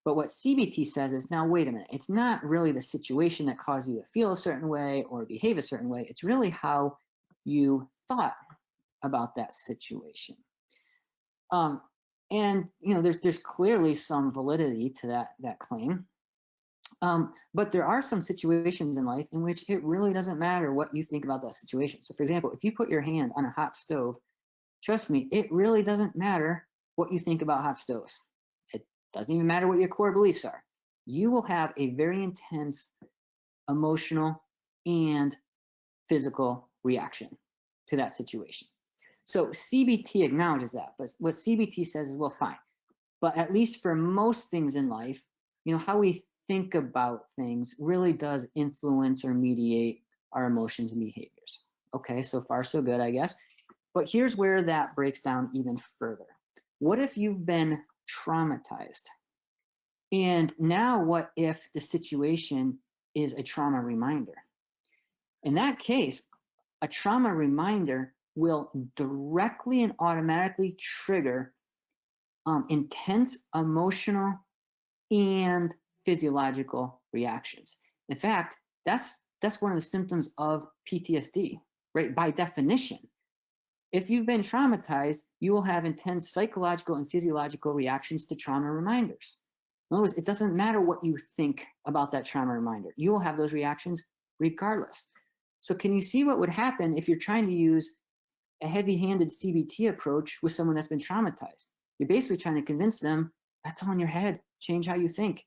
But what CBT says is, now wait a minute, it's not really the situation that caused you to feel a certain way or behave a certain way. It's really how you thought about that situation. And there's clearly some validity to that claim. But there are some situations in life in which it really doesn't matter what you think about that situation. So for example, if you put your hand on a hot stove, trust me, it really doesn't matter what you think about hot stoves. It doesn't even matter what your core beliefs are. You will have a very intense emotional and physical reaction to that situation. So CBT acknowledges that, but what CBT says is, well, fine. But at least for most things in life, how we think about things really does influence or mediate our emotions and behaviors. Okay, so far so good, I guess. But here's where that breaks down even further. What if you've been traumatized? And now what if the situation is a trauma reminder? In that case, a trauma reminder will directly and automatically trigger intense emotional and physiological reactions. In fact, that's one of the symptoms of PTSD, right? By definition, if you've been traumatized, you will have intense psychological and physiological reactions to trauma reminders. In other words, it doesn't matter what you think about that trauma reminder. You will have those reactions regardless. So can you see what would happen if you're trying to use a heavy-handed CBT approach with someone that's been traumatized? You're basically trying to convince them that's all in your head, change how you think.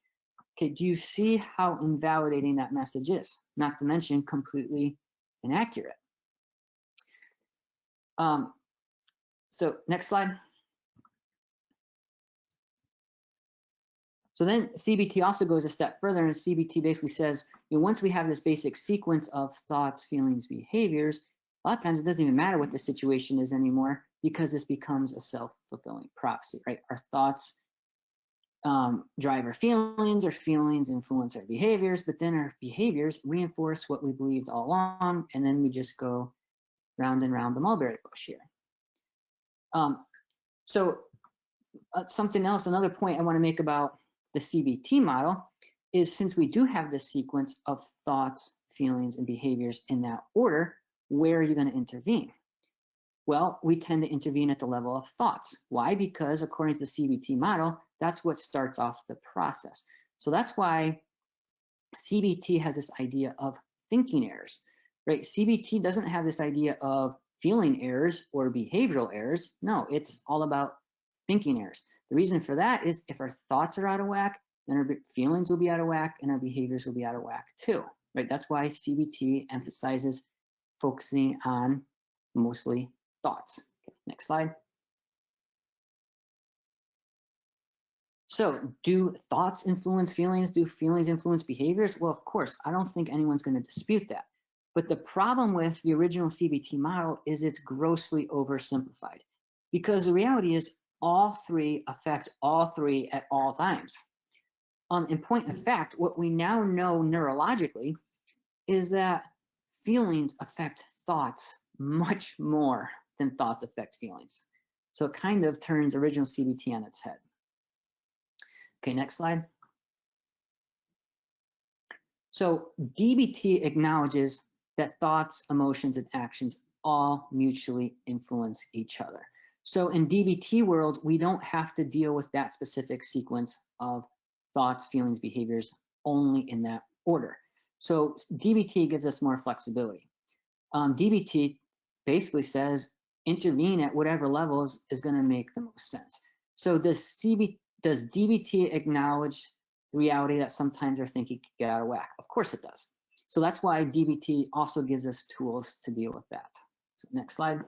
Okay, do you see how invalidating that message is? Not to mention completely inaccurate. So next slide. So then CBT also goes a step further, and CBT basically says, once we have this basic sequence of thoughts, feelings, behaviors, a lot of times it doesn't even matter what the situation is anymore, because this becomes a self-fulfilling prophecy, right? Our thoughts drive our feelings influence our behaviors, but then our behaviors reinforce what we believed all along, and then we just go round and round the mulberry bush here. Something else, another point I want to make about the CBT model is, since we do have this sequence of thoughts, feelings, and behaviors in that order, where are you going to intervene? Well, we tend to intervene at the level of thoughts. Why? Because according to the CBT model, that's what starts off the process. So that's why CBT has this idea of thinking errors, right? CBT doesn't have this idea of feeling errors or behavioral errors. No, it's all about thinking errors. The reason for that is if our thoughts are out of whack, then our feelings will be out of whack and our behaviors will be out of whack too, right? That's why CBT emphasizes focusing on mostly thoughts. Okay, next slide. So do thoughts influence feelings? Do feelings influence behaviors? Well, of course, I don't think anyone's going to dispute that. But the problem with the original CBT model is it's grossly oversimplified, because the reality is all three affect all three at all times. In point of fact, what we now know neurologically is that feelings affect thoughts much more than thoughts affect feelings. So it kind of turns original CBT on its head. Okay, next slide. So DBT acknowledges that thoughts, emotions, and actions all mutually influence each other. So in DBT world, we don't have to deal with that specific sequence of thoughts, feelings, behaviors only in that order. So DBT gives us more flexibility. DBT basically says intervene at whatever levels is going to make the most sense. So does DBT acknowledge the reality that sometimes our thinking can get out of whack? Of course it does. So that's why DBT also gives us tools to deal with that. So next slide.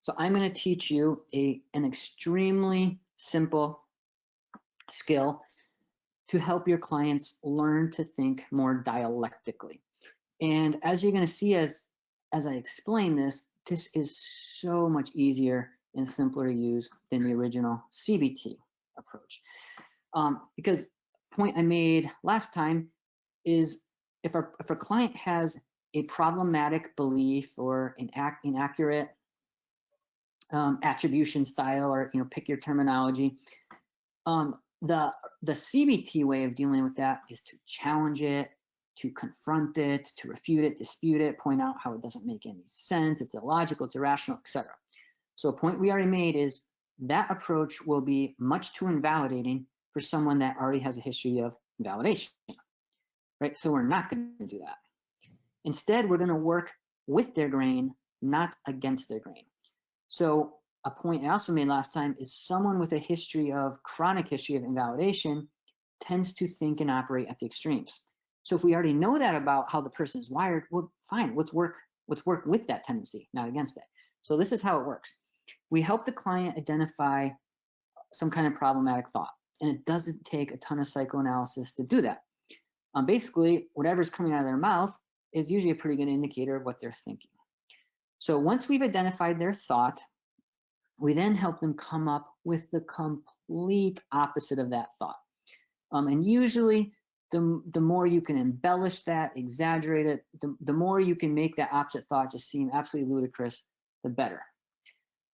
So I'm going to teach you an extremely simple skill to help your clients learn to think more dialectically. And as you're going to see as I explain this, this is so much easier and simpler to use than the original CBT approach. Because the point I made last time is if a client has a problematic belief or an inaccurate attribution style, or pick your terminology, the CBT way of dealing with that is to challenge it, to confront it, to refute it, dispute it, point out how it doesn't make any sense, it's illogical, it's irrational, etc. So a point we already made is that approach will be much too invalidating for someone that already has a history of invalidation, right? So we're not going to do that. Instead, we're going to work with their grain, not against their grain. So a point I also made last time is someone with a chronic history of invalidation tends to think and operate at the extremes. So if we already know that about how the person is wired, well, fine, let's work with that tendency, not against it. So this is how it works. We help the client identify some kind of problematic thought, and it doesn't take a ton of psychoanalysis to do that. Basically, whatever's coming out of their mouth is usually a pretty good indicator of what they're thinking. So once we've identified their thought, we then help them come up with the complete opposite of that thought. And usually, the more you can embellish that, exaggerate it, the more you can make that opposite thought just seem absolutely ludicrous, the better.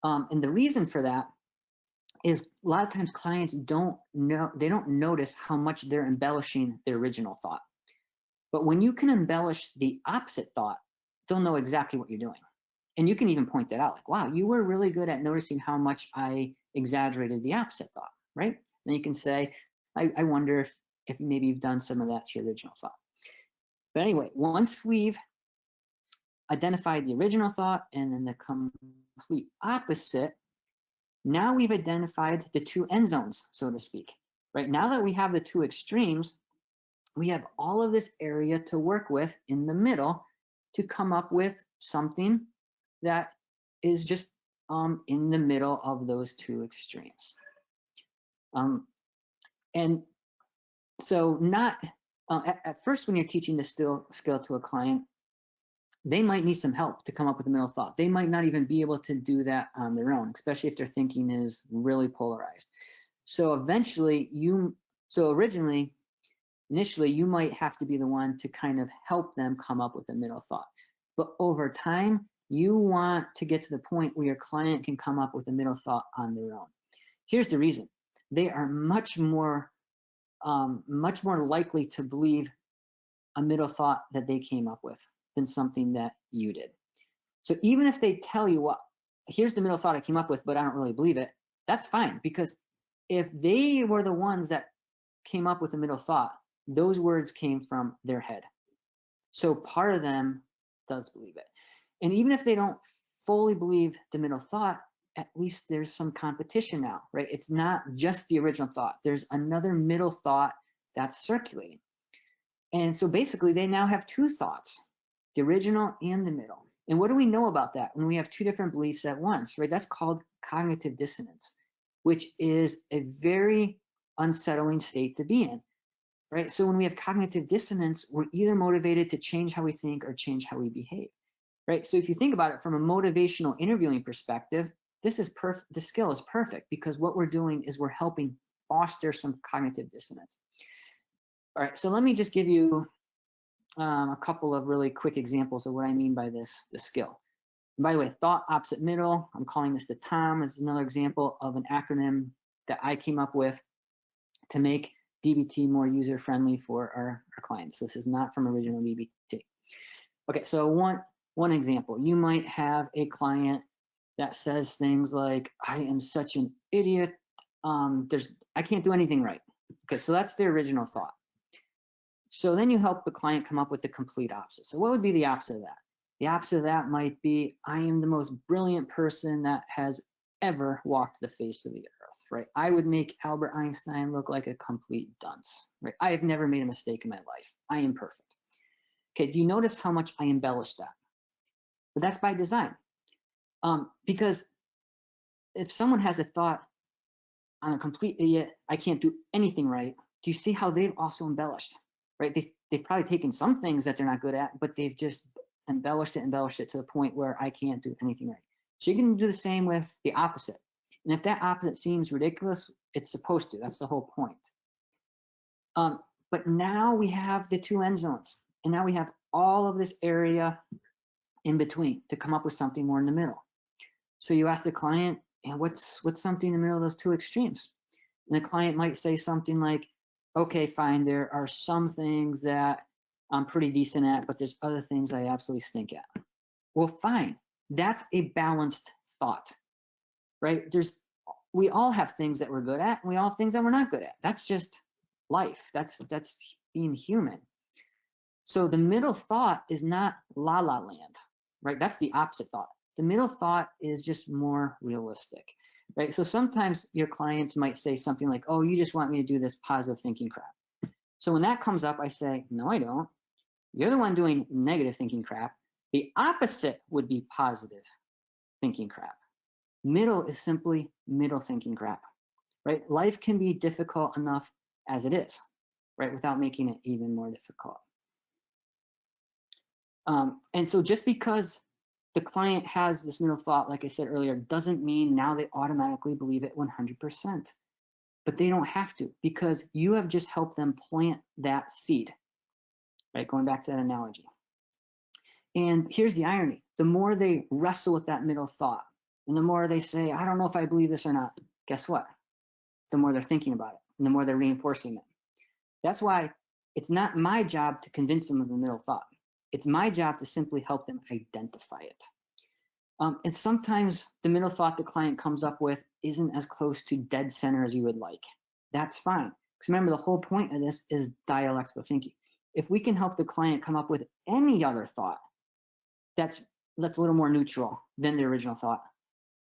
And the reason for that is a lot of times clients don't notice how much they're embellishing their original thought. But when you can embellish the opposite thought, they'll know exactly what you're doing. And you can even point that out, like, wow, you were really good at noticing how much I exaggerated the opposite thought, right? Then you can say, I wonder if maybe you've done some of that to your original thought. But anyway, once we've identified the original thought and then the complete opposite, now we've identified the two end zones, so to speak. Right now that we have the two extremes, we have all of this area to work with in the middle to come up with something that is just in the middle of those two extremes. And so not at first when you're teaching this skill to a client, they might need some help to come up with a middle thought. They might not even be able to do that on their own, especially if their thinking is really polarized. So initially, you might have to be the one to kind of help them come up with a middle thought. But over time, you want to get to the point where your client can come up with a middle thought on their own. Here's the reason. They are much more likely to believe a middle thought that they came up with than something that you did. So even if they tell you, well, here's the middle thought I came up with, but I don't really believe it, that's fine, because if they were the ones that came up with the middle thought, those words came from their head. So part of them does believe it. And even if they don't fully believe the middle thought, at least there's some competition now, right? It's not just the original thought. There's another middle thought that's circulating. And so basically they now have two thoughts, the original and the middle. And what do we know about that when we have two different beliefs at once, right? That's called cognitive dissonance, which is a very unsettling state to be in, right? So when we have cognitive dissonance, we're either motivated to change how we think or change how we behave, right? So if you think about it from a motivational interviewing perspective, this skill is perfect, because what we're doing is we're helping foster some cognitive dissonance. All right, so let me just give you a couple of really quick examples of what I mean by this skill. And by the way, thought, opposite, middle, I'm calling this the TOM. It's another example of an acronym that I came up with to make DBT more user-friendly for our clients. This is not from original DBT. Okay, so one example, you might have a client that says things like, I am such an idiot, I can't do anything right. Okay, so that's the original thought. So then you help the client come up with the complete opposite. So what would be the opposite of that? The opposite of that might be, I am the most brilliant person that has ever walked the face of the earth, right? I would make Albert Einstein look like a complete dunce, right? I have never made a mistake in my life. I am perfect. Okay, do you notice how much I embellish that? But that's by design. Because if someone has a thought, I'm a complete idiot, I can't do anything right, do you see how they've also embellished, right? They've probably taken some things that they're not good at, but they've just embellished it to the point where I can't do anything right. So you're going to do the same with the opposite. And if that opposite seems ridiculous, it's supposed to. That's the whole point. But now we have the two end zones, and now we have all of this area in between to come up with something more in the middle. So you ask the client, and what's something in the middle of those two extremes? And the client might say something like, okay, fine, there are some things that I'm pretty decent at, but there's other things I absolutely stink at. Well, fine, that's a balanced thought, right? We all have things that we're good at, and we all have things that we're not good at. That's just life. That's being human. So the middle thought is not la la land, right? That's the opposite thought. The middle thought is just more realistic, right? So sometimes your clients might say something like, oh, you just want me to do this positive thinking crap. So when that comes up, I say, no, I don't. You're the one doing negative thinking crap. The opposite would be positive thinking crap. Middle is simply middle thinking crap, right? Life can be difficult enough as it is, right? Without making it even more difficult. And so just because the client has this middle thought, like I said earlier, doesn't mean now they automatically believe it 100%. But they don't have to, because you have just helped them plant that seed, right? Going back to that analogy. And here's the irony. The more they wrestle with that middle thought, and the more they say, I don't know if I believe this or not, guess what? The more they're thinking about it, and the more they're reinforcing it. That's why it's not my job to convince them of the middle thought. It's my job to simply help them identify it. And sometimes the middle thought the client comes up with isn't as close to dead center as you would like. That's fine. Because remember, the whole point of this is dialectical thinking. If we can help the client come up with any other thought that's a little more neutral than the original thought,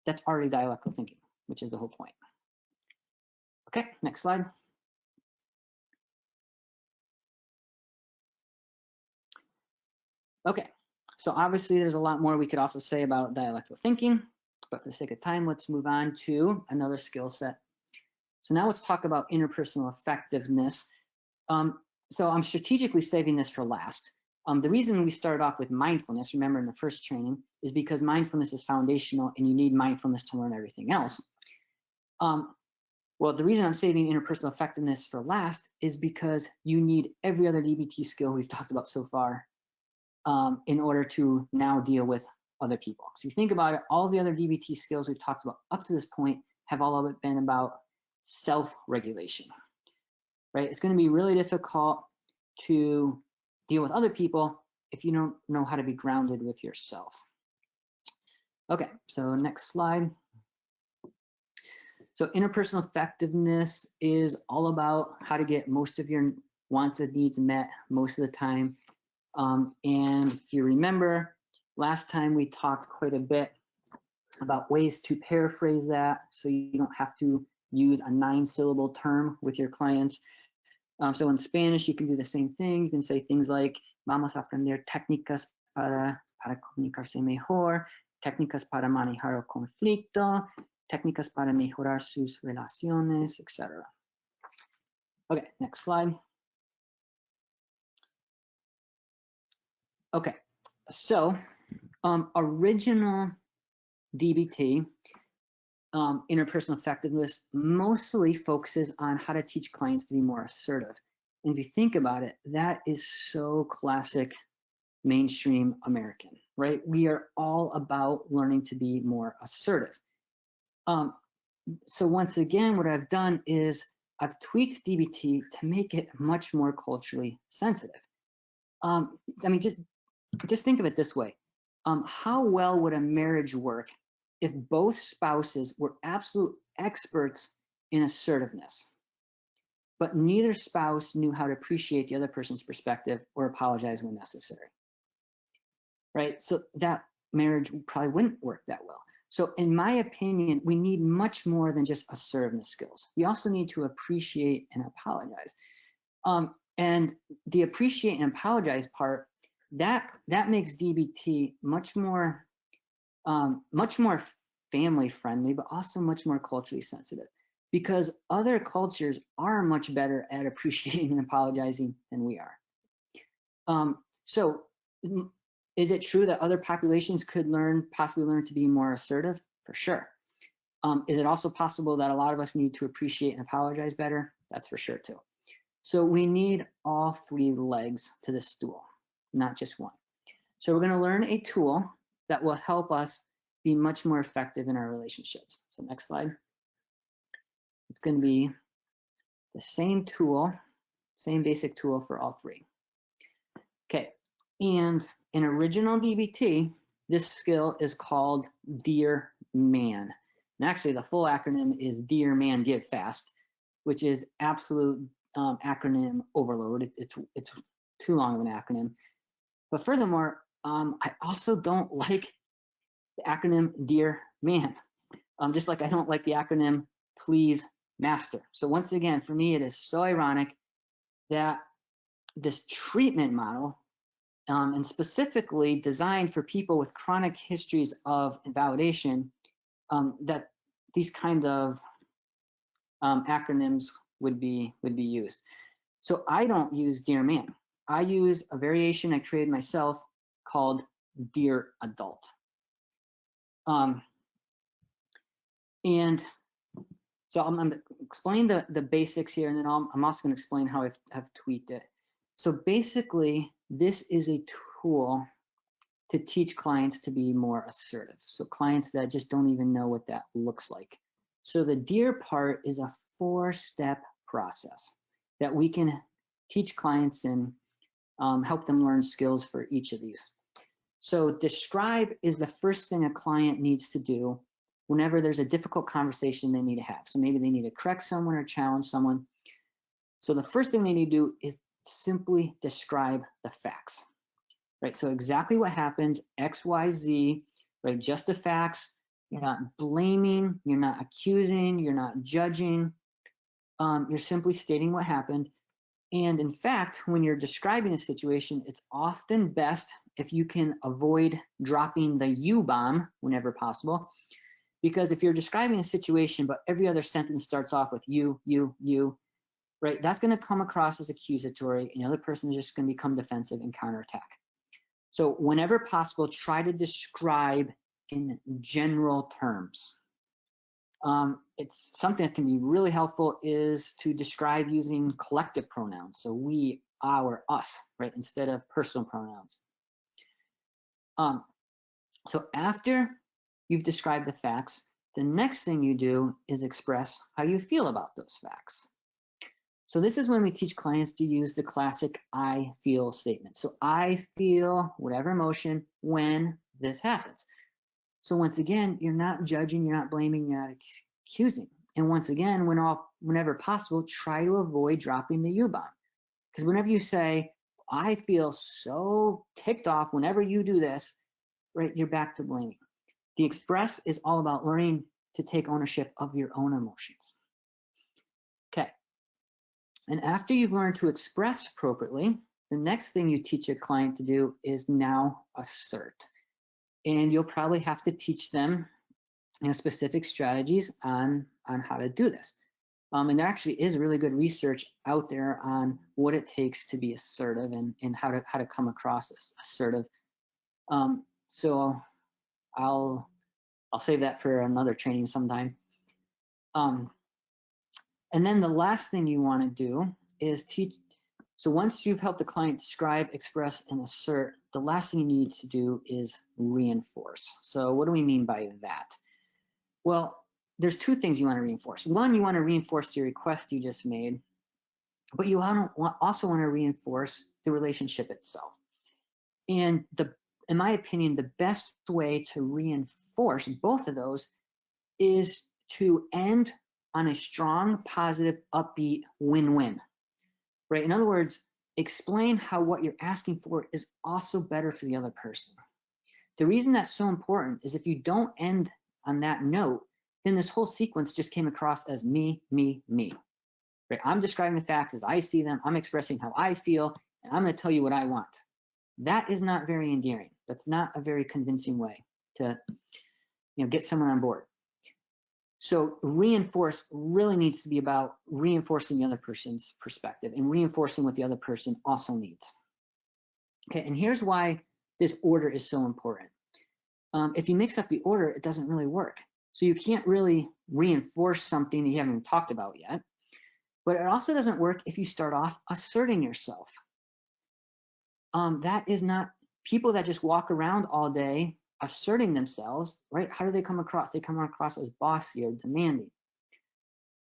that's already dialectical thinking, which is the whole point. Okay, next slide. Okay, so obviously there's a lot more we could also say about dialectical thinking, but for the sake of time, let's move on to another skill set. So now let's talk about interpersonal effectiveness. So I'm strategically saving this for last. The reason we started off with mindfulness, remember in the first training, is because mindfulness is foundational and you need mindfulness to learn everything else. Well, the reason I'm saving interpersonal effectiveness for last is because you need every other DBT skill we've talked about so far in order to now deal with other people. So you think about it, all the other DBT skills we've talked about up to this point have all of it been about self-regulation, right? It's going to be really difficult to deal with other people if you don't know how to be grounded with yourself. Okay, so next slide. So interpersonal effectiveness is all about how to get most of your wants and needs met most of the time. And if you remember, last time we talked quite a bit about ways to paraphrase that so you don't have to use a 9-syllable term with your clients. So in Spanish, you can do the same thing. You can say things like, vamos a aprender técnicas para comunicarse mejor, técnicas para manejar el conflicto, técnicas para mejorar sus relaciones, etc. Okay, next slide. Okay, so original DBT, interpersonal effectiveness, mostly focuses on how to teach clients to be more assertive. And if you think about it, that is so classic mainstream American, right? We are all about learning to be more assertive. So once again, what I've done is I've tweaked DBT to make it much more culturally sensitive. I mean, just think of it this way. How well would a marriage work if both spouses were absolute experts in assertiveness, but neither spouse knew how to appreciate the other person's perspective or apologize when necessary, right? So that marriage probably wouldn't work that well. So in my opinion, we need much more than just assertiveness skills. We also need to appreciate and apologize. And the appreciate and apologize part, that makes DBT much more family friendly, but also much more culturally sensitive, because other cultures are much better at appreciating and apologizing than we are. So is it true that other populations could possibly learn to be more assertive? For sure. Is it also possible that a lot of us need to appreciate and apologize better? That's for sure too. So we need all 3 legs to the stool, not just one. So we're going to learn a tool that will help us be much more effective in our relationships. So next slide. It's going to be the same tool, same basic tool for all 3. Okay, and in original DBT, this skill is called Dear Man. And actually the full acronym is Dear Man Give Fast, which is absolute acronym overload. It's too long of an acronym. But furthermore, I also don't like the acronym Dear Man, just like I don't like the acronym Please Master. So once again, for me, it is so ironic that this treatment model, and specifically designed for people with chronic histories of invalidation, that these kind of acronyms would be used. So I don't use Dear Man. I use a variation I created myself called Dear Adult. And so I'm going to explain the basics here, and then I'm also going to explain how I've tweaked it. So basically, this is a tool to teach clients to be more assertive. So clients that just don't even know what that looks like. So the Dear part is a 4-step process that we can teach clients and help them learn skills for each of these. So describe is the first thing a client needs to do whenever there's a difficult conversation they need to have. So maybe they need to correct someone or challenge someone. So the first thing they need to do is simply describe the facts, right? So exactly what happened, X, Y, Z, right? Just the facts. You're not blaming, you're not accusing, you're not judging. You're simply stating what happened. And in fact, when you're describing a situation, it's often best if you can avoid dropping the you bomb whenever possible. Because if you're describing a situation, but every other sentence starts off with you, right? That's going to come across as accusatory, and the other person is just going to become defensive and counterattack. So whenever possible, try to describe in general terms. It's something that can be really helpful is to describe using collective pronouns. So we, our, us, right? Instead of personal pronouns. So after you've described the facts, the next thing you do is express how you feel about those facts. So this is when we teach clients to use the classic I feel statement. So I feel whatever emotion when this happens. So once again, you're not judging, you're not blaming, you're not accusing. And once again, whenever possible, try to avoid dropping the you bomb. Because whenever you say, I feel so ticked off whenever you do this, right, you're back to blaming. The express is all about learning to take ownership of your own emotions. Okay. And after you've learned to express appropriately, the next thing you teach a client to do is now assert. And you'll probably have to teach them, specific strategies on how to do this. And there actually is really good research out there on what it takes to be assertive and how to come across as assertive. So I'll save that for another training sometime. And then the last thing you want to do is teach. So once you've helped the client describe, express, and assert, the last thing you need to do is reinforce. So what do we mean by that? Well, there's two things you want to reinforce. One, you want to reinforce the request you just made, but you also want to reinforce the relationship itself. And in my opinion, the best way to reinforce both of those is to end on a strong, positive, upbeat win-win, right? In other words, explain how what you're asking for is also better for the other person. The reason that's so important is if you don't end on that note, then this whole sequence just came across as me, me, me, right? I'm describing the facts as I see them, I'm expressing how I feel, and I'm gonna tell you what I want. That is not very endearing. That's not a very convincing way to get someone on board. So reinforce really needs to be about reinforcing the other person's perspective and reinforcing what the other person also needs. Okay, and here's why this order is so important. If you mix up the order, it doesn't really work. So you can't really reinforce something that you haven't even talked about yet. But it also doesn't work if you start off asserting yourself. That is not people that just walk around all day asserting themselves, right? How do they come across? They come across as bossy or demanding.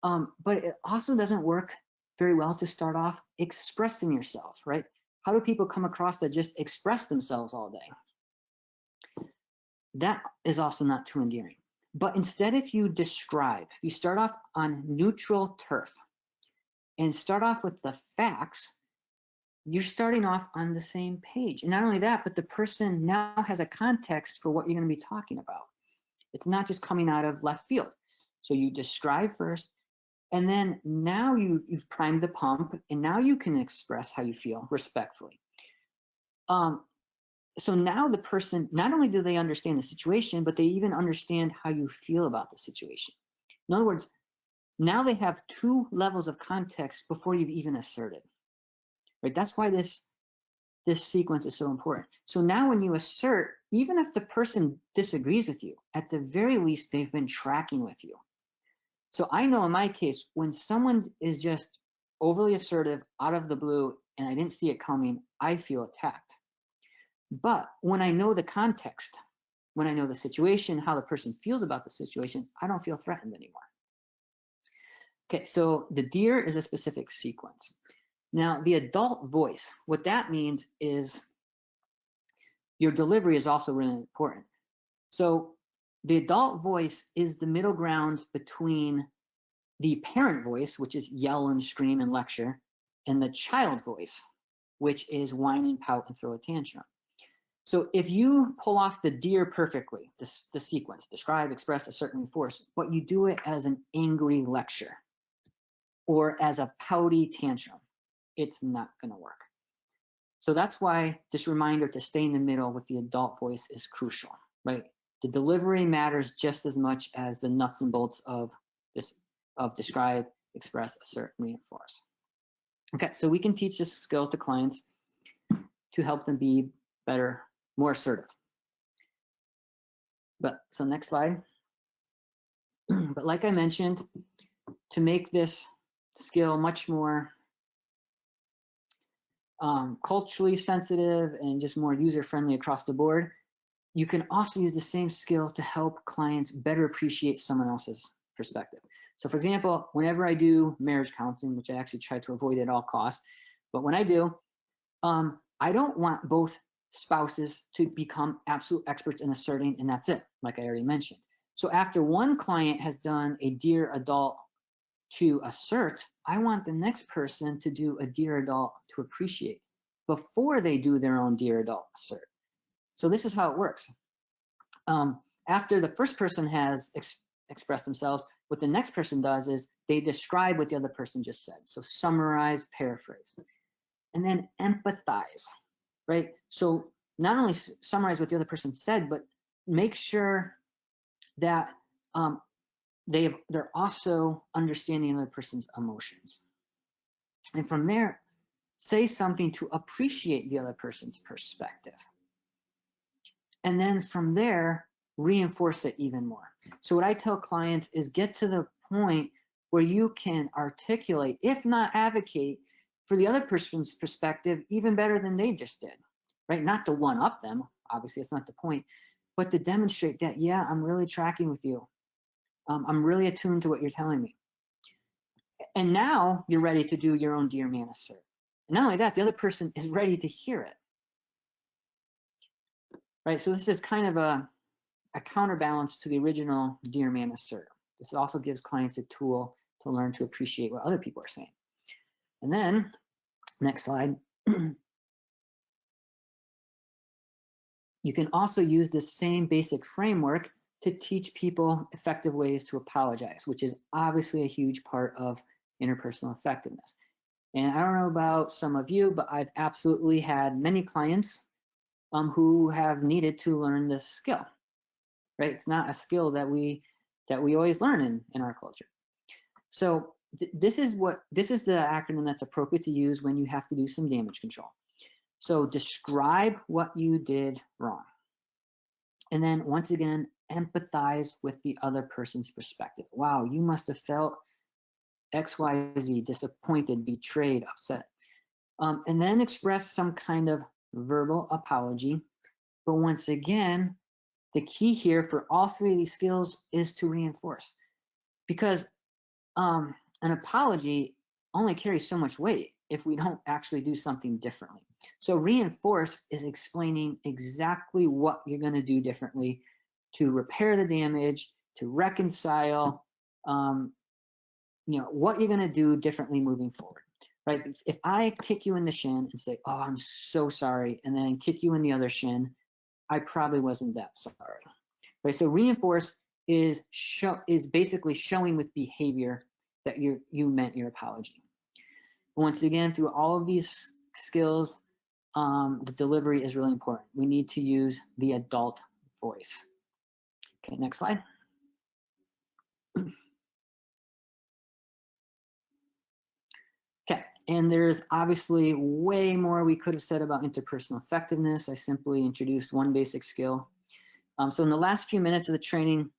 But it also doesn't work very well to start off expressing yourself, right? How do people come across that just express themselves all day? That is also not too endearing. But instead, if you describe, if you start off on neutral turf and start off with the facts, you're starting off on the same page. And not only that, but the person now has a context for what you're going to be talking about. It's not just coming out of left field. So you describe first, and then now you've primed the pump, and now you can express how you feel respectfully. So now the person, not only do they understand the situation, but they even understand how you feel about the situation. In other words, now they have two levels of context before you've even asserted. Right? That's why this sequence is so important. So now when you assert, even if the person disagrees with you, at the very least, they've been tracking with you. So I know in my case, when someone is just overly assertive out of the blue and I didn't see it coming, I feel attacked. But when I know the context, when I know the situation, how the person feels about the situation, I don't feel threatened anymore. Okay, so the deer is a specific sequence. Now, the adult voice, what that means is your delivery is also really important. So the adult voice is the middle ground between the parent voice, which is yell and scream and lecture, and the child voice, which is whine and pout and throw a tantrum. So if you pull off the deer perfectly, the sequence, describe, express, assert, and reinforce, but you do it as an angry lecture or as a pouty tantrum, it's not going to work. So that's why this reminder to stay in the middle with the adult voice is crucial, right? The delivery matters just as much as the nuts and bolts of describe, express, assert, and reinforce. Okay, so we can teach this skill to clients to help them be better, more assertive. So next slide. But like I mentioned, to make this skill much more culturally sensitive and just more user-friendly across the board, you can also use the same skill to help clients better appreciate someone else's perspective. So for example, whenever I do marriage counseling, which I actually try to avoid at all costs, but when I do, I don't want both spouses to become absolute experts in asserting, and that's it, like I already mentioned. So after one client has done a dear adult to assert, I want the next person to do a dear adult to appreciate before they do their own dear adult assert. So this is how it works. After the first person has expressed themselves, what the next person does is they describe what the other person just said. So summarize, paraphrase, and then empathize, right? So not only summarize what the other person said, but make sure that they're also understanding the other person's emotions. And from there, say something to appreciate the other person's perspective. And then from there, reinforce it even more. So what I tell clients is get to the point where you can articulate, if not advocate, for the other person's perspective even better than they just did, right? Not to one up them, obviously that's not the point, but to demonstrate that, yeah, I'm really tracking with you. I'm really attuned to what you're telling me. And now you're ready to do your own dear man assert. And not only that, the other person is ready to hear it. Right, so this is kind of a counterbalance to the original dear man assert. This also gives clients a tool to learn to appreciate what other people are saying. And then, next slide. You can also use this same basic framework to teach people effective ways to apologize, which is obviously a huge part of interpersonal effectiveness. And I don't know about some of you, but I've absolutely had many clients who have needed to learn this skill, right? It's not a skill that we always learn in our culture. So this is the acronym that's appropriate to use when you have to do some damage control. So describe what you did wrong. And then once again, empathize with the other person's perspective. Wow, you must have felt XYZ, disappointed, betrayed, upset. And then express some kind of verbal apology. But once again, the key here for all three of these skills is to reinforce. Because an apology only carries so much weight if we don't actually do something differently. So reinforce is explaining exactly what you're going to do differently to repair the damage, to reconcile, what you're going to do differently moving forward, right? If I kick you in the shin and say, oh, I'm so sorry, and then kick you in the other shin, I probably wasn't that sorry, right? So reinforce is basically showing with behavior that you meant your apology. Once again, through all of these skills, the delivery is really important. We need to use the adult voice. Okay, next slide. Okay, and there's obviously way more we could have said about interpersonal effectiveness. I simply introduced one basic skill. So in the last few minutes of the training,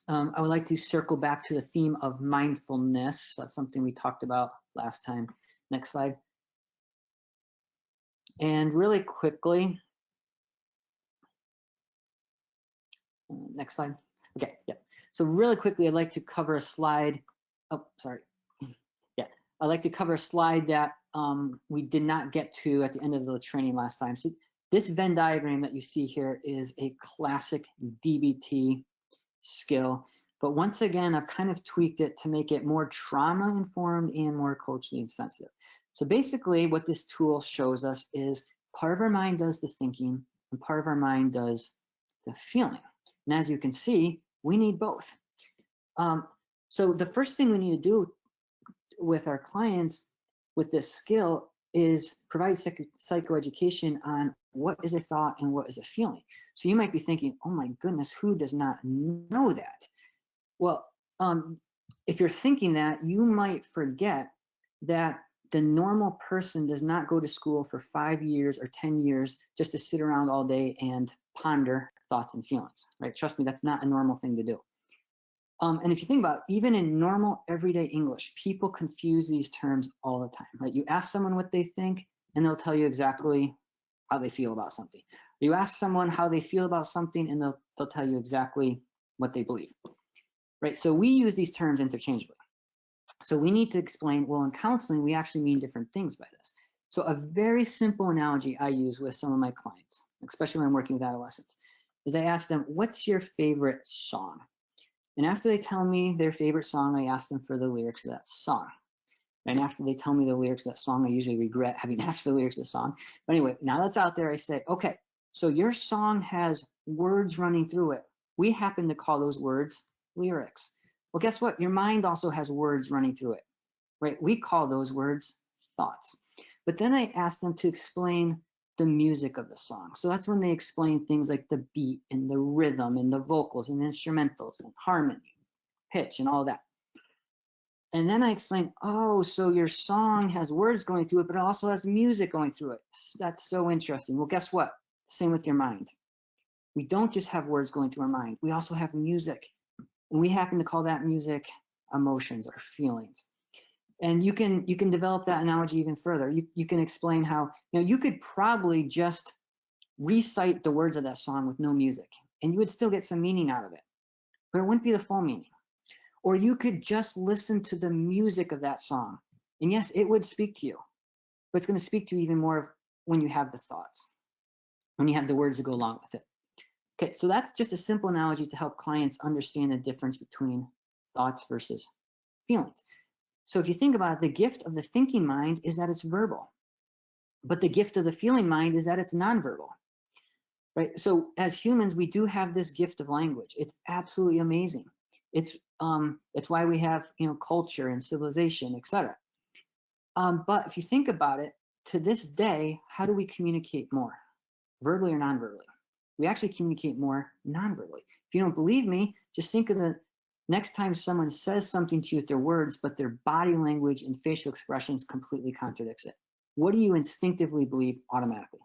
I would like to circle back to the theme of mindfulness. That's something we talked about last time. Next slide. And really quickly, next slide. Okay, yeah. So really quickly, I'd like to cover a slide. Oh, sorry. Yeah, I'd like to cover a slide that we did not get to at the end of the training last time. So this Venn diagram that you see here is a classic DBT skill. But once again, I've kind of tweaked it to make it more trauma-informed and more culturally sensitive. So basically what this tool shows us is part of our mind does the thinking and part of our mind does the feeling. And as you can see, we need both. So the first thing we need to do with our clients with this skill is provide psychoeducation on what is a thought and what is a feeling. So you might be thinking, oh my goodness, who does not know that? Well, if you're thinking that, you might forget that the normal person does not go to school for 5 years or 10 years just to sit around all day and ponder thoughts and feelings, right? Trust me, that's not a normal thing to do. And if you think about it, even in normal everyday English, people confuse these terms all the time, right? You ask someone what they think and they'll tell you exactly how they feel about something. You ask someone how they feel about something and they'll tell you exactly what they believe, right? So we use these terms interchangeably. So we need to explain, well, in counseling, we actually mean different things by this. So a very simple analogy I use with some of my clients, especially when I'm working with adolescents, is I ask them, what's your favorite song? And after they tell me their favorite song, I ask them for the lyrics of that song. And after they tell me the lyrics of that song, I usually regret having asked for the lyrics of the song. But anyway, now that's out there, I say, okay, so your song has words running through it. We happen to call those words lyrics. Well, guess what? Your mind also has words running through it, right? We call those words thoughts. But then I ask them to explain the music of the song. So that's when they explain things like the beat and the rhythm and the vocals and instrumentals and harmony, pitch and all that. And then I explain, oh, so your song has words going through it, but it also has music going through it. That's so interesting. Well, guess what? Same with your mind. We don't just have words going through our mind. We also have music. And we happen to call that music emotions or feelings. And you can develop that analogy even further. You can explain how, you could probably just recite the words of that song with no music, and you would still get some meaning out of it, but it wouldn't be the full meaning. Or you could just listen to the music of that song, and yes, it would speak to you, but it's going to speak to you even more when you have the thoughts, when you have the words that go along with it. Okay, so that's just a simple analogy to help clients understand the difference between thoughts versus feelings. So if you think about it, the gift of the thinking mind is that it's verbal, but the gift of the feeling mind is that it's nonverbal, right? So as humans, we do have this gift of language. It's absolutely amazing. It's why we have, culture and civilization, etc. But if you think about it, to this day, how do we communicate more, verbally or non-verbally? We actually communicate more non-verbally. If you don't believe me, just think of the next time someone says something to you with their words, but their body language and facial expressions completely contradicts it. What do you instinctively believe automatically?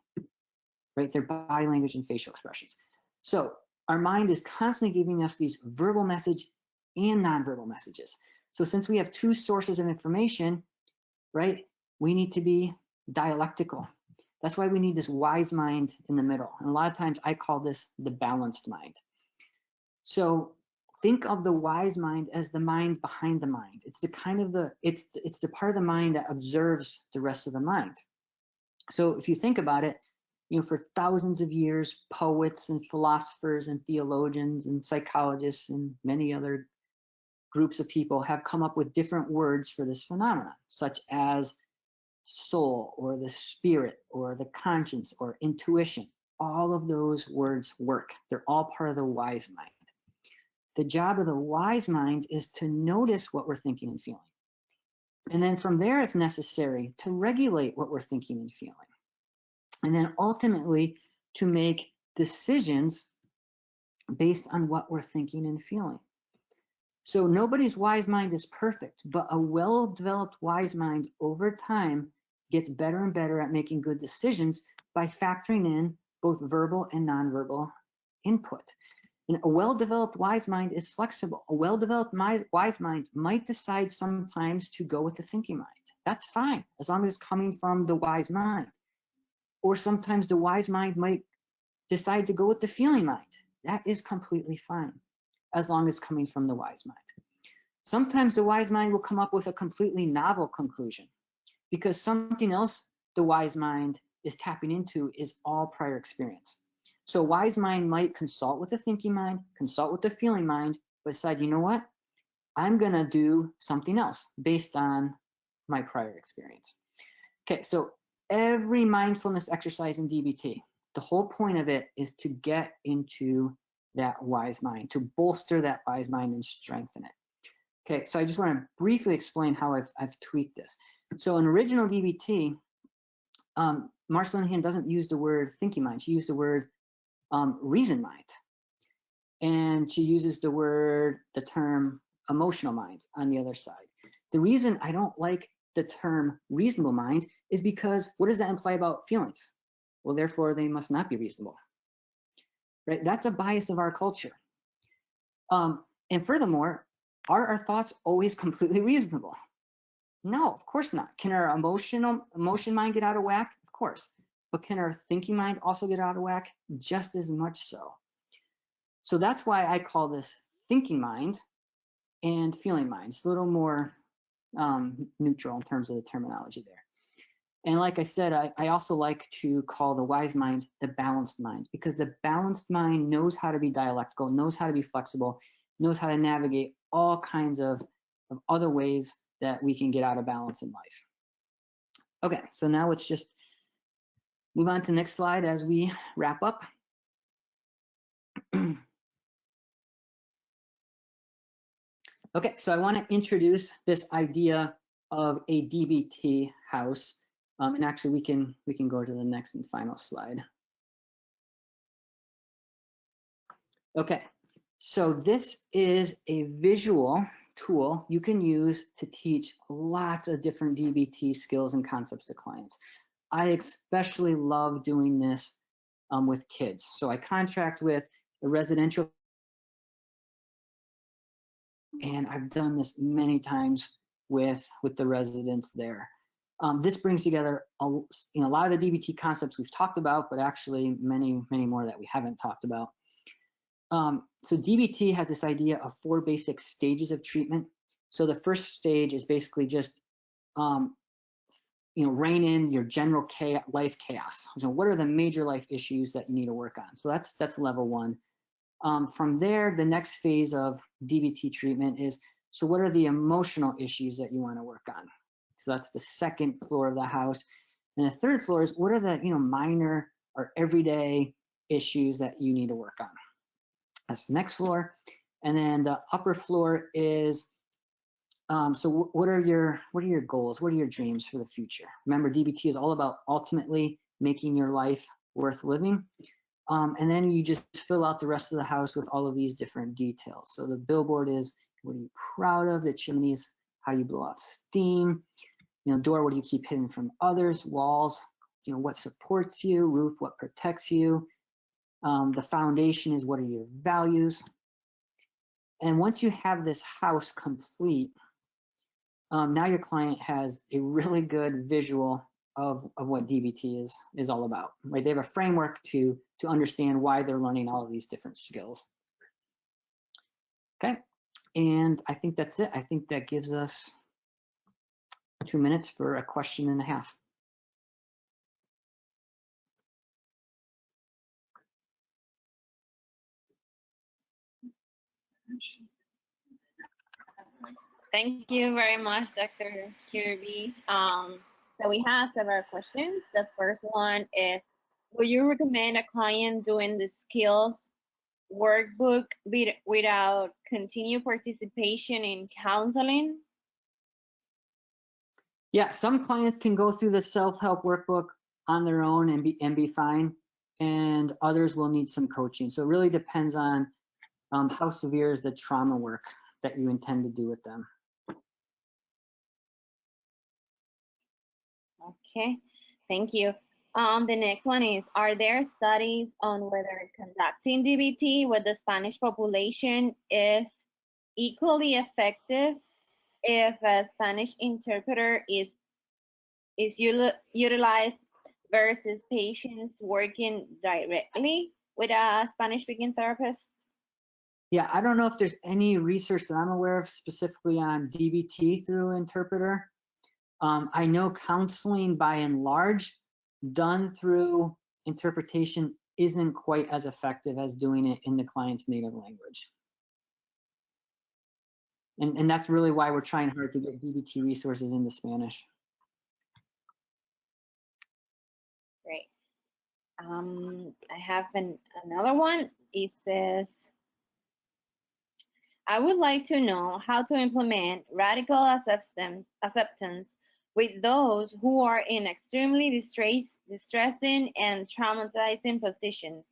Right? Their body language and facial expressions. So our mind is constantly giving us these verbal message and nonverbal messages. So since we have two sources of information, right, we need to be dialectical. That's why we need this wise mind in the middle. And a lot of times I call this the balanced mind. So think of the wise mind as the mind behind the mind. It's the kind of it's the part of the mind that observes the rest of the mind. So if you think about it, for thousands of years, poets and philosophers and theologians and psychologists and many other groups of people have come up with different words for this phenomenon, such as soul or the spirit or the conscience or intuition. All of those words work. They're all part of the wise mind. The job of the wise mind is to notice what we're thinking and feeling. And then from there, if necessary, to regulate what we're thinking and feeling. And then ultimately to make decisions based on what we're thinking and feeling. So nobody's wise mind is perfect, but a well-developed wise mind over time gets better and better at making good decisions by factoring in both verbal and nonverbal input. And a well-developed wise mind is flexible. A well-developed wise mind might decide sometimes to go with the thinking mind. That's fine, as long as it's coming from the wise mind. Or sometimes the wise mind might decide to go with the feeling mind. That is completely fine, as long as it's coming from the wise mind. Sometimes the wise mind will come up with a completely novel conclusion because something else the wise mind is tapping into is all prior experience. So a wise mind might consult with the thinking mind, consult with the feeling mind, but decide, you know what? I'm gonna do something else based on my prior experience. Okay, so every mindfulness exercise in DBT, the whole point of it is to get into that wise mind, to bolster that wise mind and strengthen it. Okay, so I just want to briefly explain how I've tweaked this. So in original DBT, Marcia Linehan doesn't use the word thinking mind. She used the word reason mind. And she uses the term emotional mind on the other side. The reason I don't like the term reasonable mind is because what does that imply about feelings? Well, therefore they must not be reasonable, right? That's a bias of our culture. And furthermore, are our thoughts always completely reasonable? No, of course not. Can our emotion mind get out of whack? Of course. But can our thinking mind also get out of whack? Just as much so. So that's why I call this thinking mind and feeling mind. It's a little more neutral in terms of the terminology there. And like I said, I also like to call the wise mind the balanced mind, because the balanced mind knows how to be dialectical, knows how to be flexible, knows how to navigate all kinds of other ways that we can get out of balance in life. Okay, so now let's just move on to the next slide as we wrap up. Okay, so I want to introduce this idea of a DBT house, and actually we can go to the next and final slide. Okay, so this is a visual tool you can use to teach lots of different DBT skills and concepts to clients. I especially love doing this with kids. So I contract with a residential, and I've done this many times with the residents there. This brings together a lot of the DBT concepts we've talked about, but actually many more that we haven't talked about. So DBT has this idea of 4 basic stages of treatment. So the first stage is basically just rein in your general life chaos. So what are the major life issues that you need to work on? So that's level 1. From there, the next phase of DBT treatment is, so what are the emotional issues that you want to work on? So that's the second floor of the house. And the third floor is, what are the minor or everyday issues that you need to work on? That's the next floor. And then the upper floor is, so what are your goals? What are your dreams for the future? Remember, DBT is all about ultimately making your life worth living. And then you just fill out the rest of the house with all of these different details. So the billboard is, what are you proud of? The chimney is, how do you blow out steam? Door, what do you keep hidden from others? Walls, what supports you? Roof, what protects you? The foundation is, what are your values? And once you have this house complete, now your client has a really good visual of what DBT is all about, right? They have a framework to understand why they're learning all of these different skills. Okay, and I think that's it. I think that gives us 2 minutes for a question and a half. Thank you very much, Dr. Kirby. So we have several questions. The first one is, would you recommend a client doing the skills workbook without continued participation in counseling? Yeah, some clients can go through the self-help workbook on their own and be fine, and others will need some coaching. So it really depends on how severe is the trauma work that you intend to do with them. Okay, thank you. The next one is, are there studies on whether conducting DBT with the Spanish population is equally effective if a Spanish interpreter is utilized versus patients working directly with a Spanish-speaking therapist? Yeah, I don't know if there's any research that I'm aware of specifically on DBT through interpreter. I know counseling by and large done through interpretation isn't quite as effective as doing it in the client's native language. And that's really why we're trying hard to get DBT resources into Spanish. I have another one. It says, I would like to know how to implement radical acceptance with those who are in extremely distressing and traumatizing positions.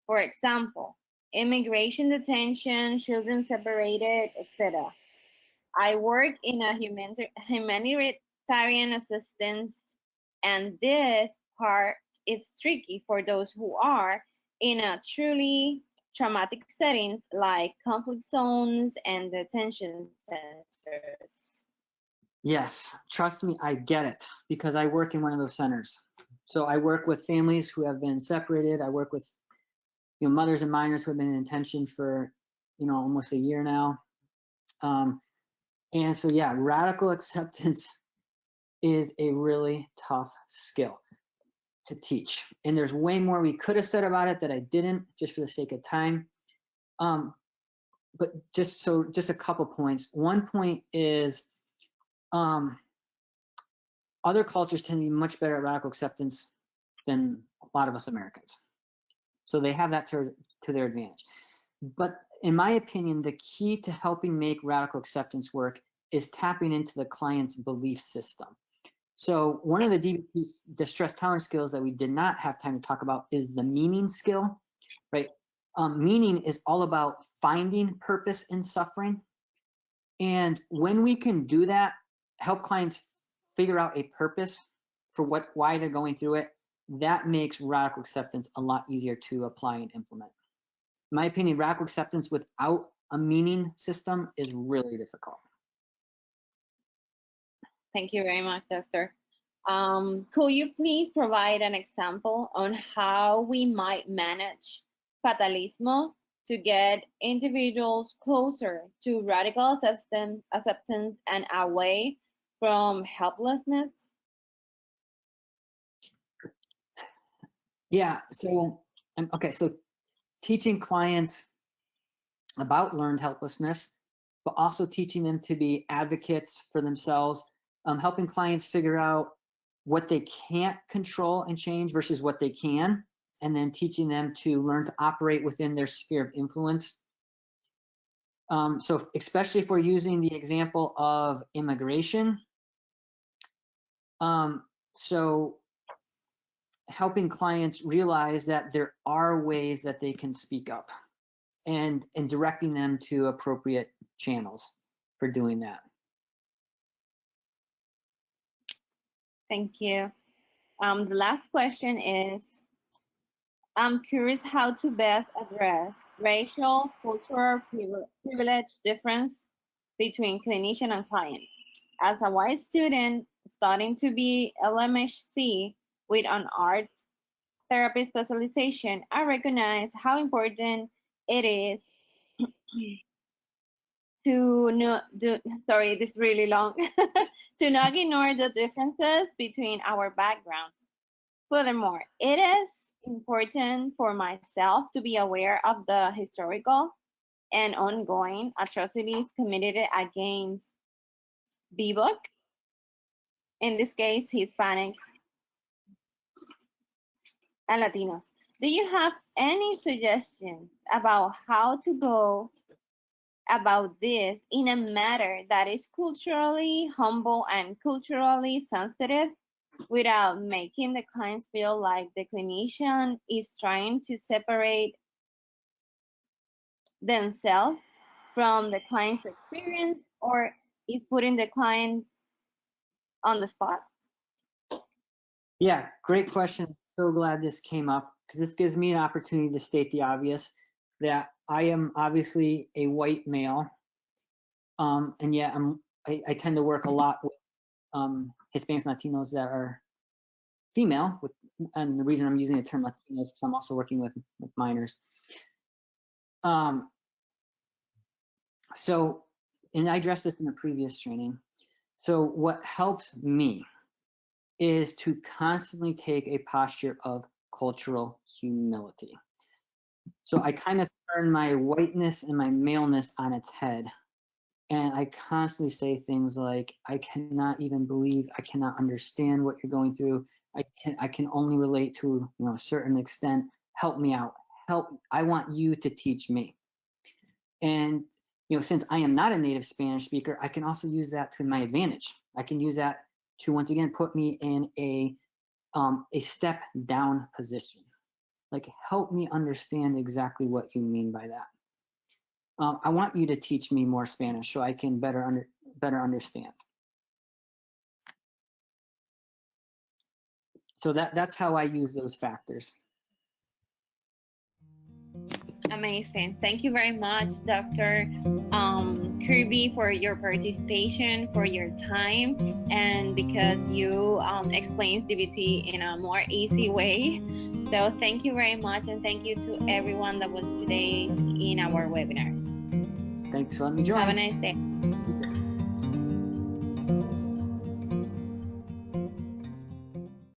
For example, immigration detention, children separated, etc. I work in a humanitarian assistance, and this part is tricky for those who are in a truly traumatic settings like conflict zones and detention centers. Yes, trust me, I get it because I work in one of those centers. So I work with families who have been separated. I work with mothers and minors who have been in detention for almost a year now. And so yeah, radical acceptance is a really tough skill to teach. And there's way more we could have said about it that I didn't, just for the sake of time. But just a couple points. One point is other cultures tend to be much better at radical acceptance than a lot of us Americans. So they have that to their advantage. But in my opinion, the key to helping make radical acceptance work is tapping into the client's belief system. So one of the DBT distress tolerance skills that we did not have time to talk about is the meaning skill, right? Meaning is all about finding purpose in suffering. And when we can do that, help clients figure out a purpose for why they're going through it, that makes radical acceptance a lot easier to apply and implement. In my opinion, radical acceptance without a meaning system is really difficult. Thank you very much, Doctor. Could you please provide an example on how we might manage fatalismo to get individuals closer to radical acceptance and away from helplessness? Yeah, so teaching clients about learned helplessness, but also teaching them to be advocates for themselves, helping clients figure out what they can't control and change versus what they can, and then teaching them to learn to operate within their sphere of influence. So especially if we're using the example of immigration, so helping clients realize that there are ways that they can speak up and directing them to appropriate channels for doing that. Thank you. The last question is, I'm curious how to best address racial, cultural privilege difference between clinician and client. As a white student starting to be LMHC with an art therapy specialization, I recognize how important it is to sorry, this is really long, to not ignore the differences between our backgrounds. Furthermore, it is important for myself to be aware of the historical and ongoing atrocities committed against BBOC, in this case, Hispanics and Latinos. Do you have any suggestions about how to go about this in a manner that is culturally humble and culturally sensitive without making the clients feel like the clinician is trying to separate themselves from the client's experience or is putting the client on the spot? Yeah, great question. So glad this came up because this gives me an opportunity to state the obvious that I am obviously a white male, and yet I tend to work a lot with Hispanics and Latinos that are female, and the reason I'm using the term Latinos is because I'm also working with minors. So, and I addressed this in a previous training. So what helps me is to constantly take a posture of cultural humility. So I kind of turn my whiteness and my maleness on its head. And I constantly say things like, I cannot even believe, I cannot understand what you're going through. I can only relate to, a certain extent. Help me out. I want you to teach me. And, since I am not a native Spanish speaker, I can also use that to my advantage. I can use that to, once again, put me in a step down position. Like, help me understand exactly what you mean by that. I want you to teach me more Spanish so I can better understand. So that's how I use those factors. Amazing. Thank you very much, Dr. Kirby, for your participation, for your time, and because you explains DBT in a more easy way. So thank you very much, and thank you to everyone that was today in our webinars. Thanks for letting me join. Have a nice day.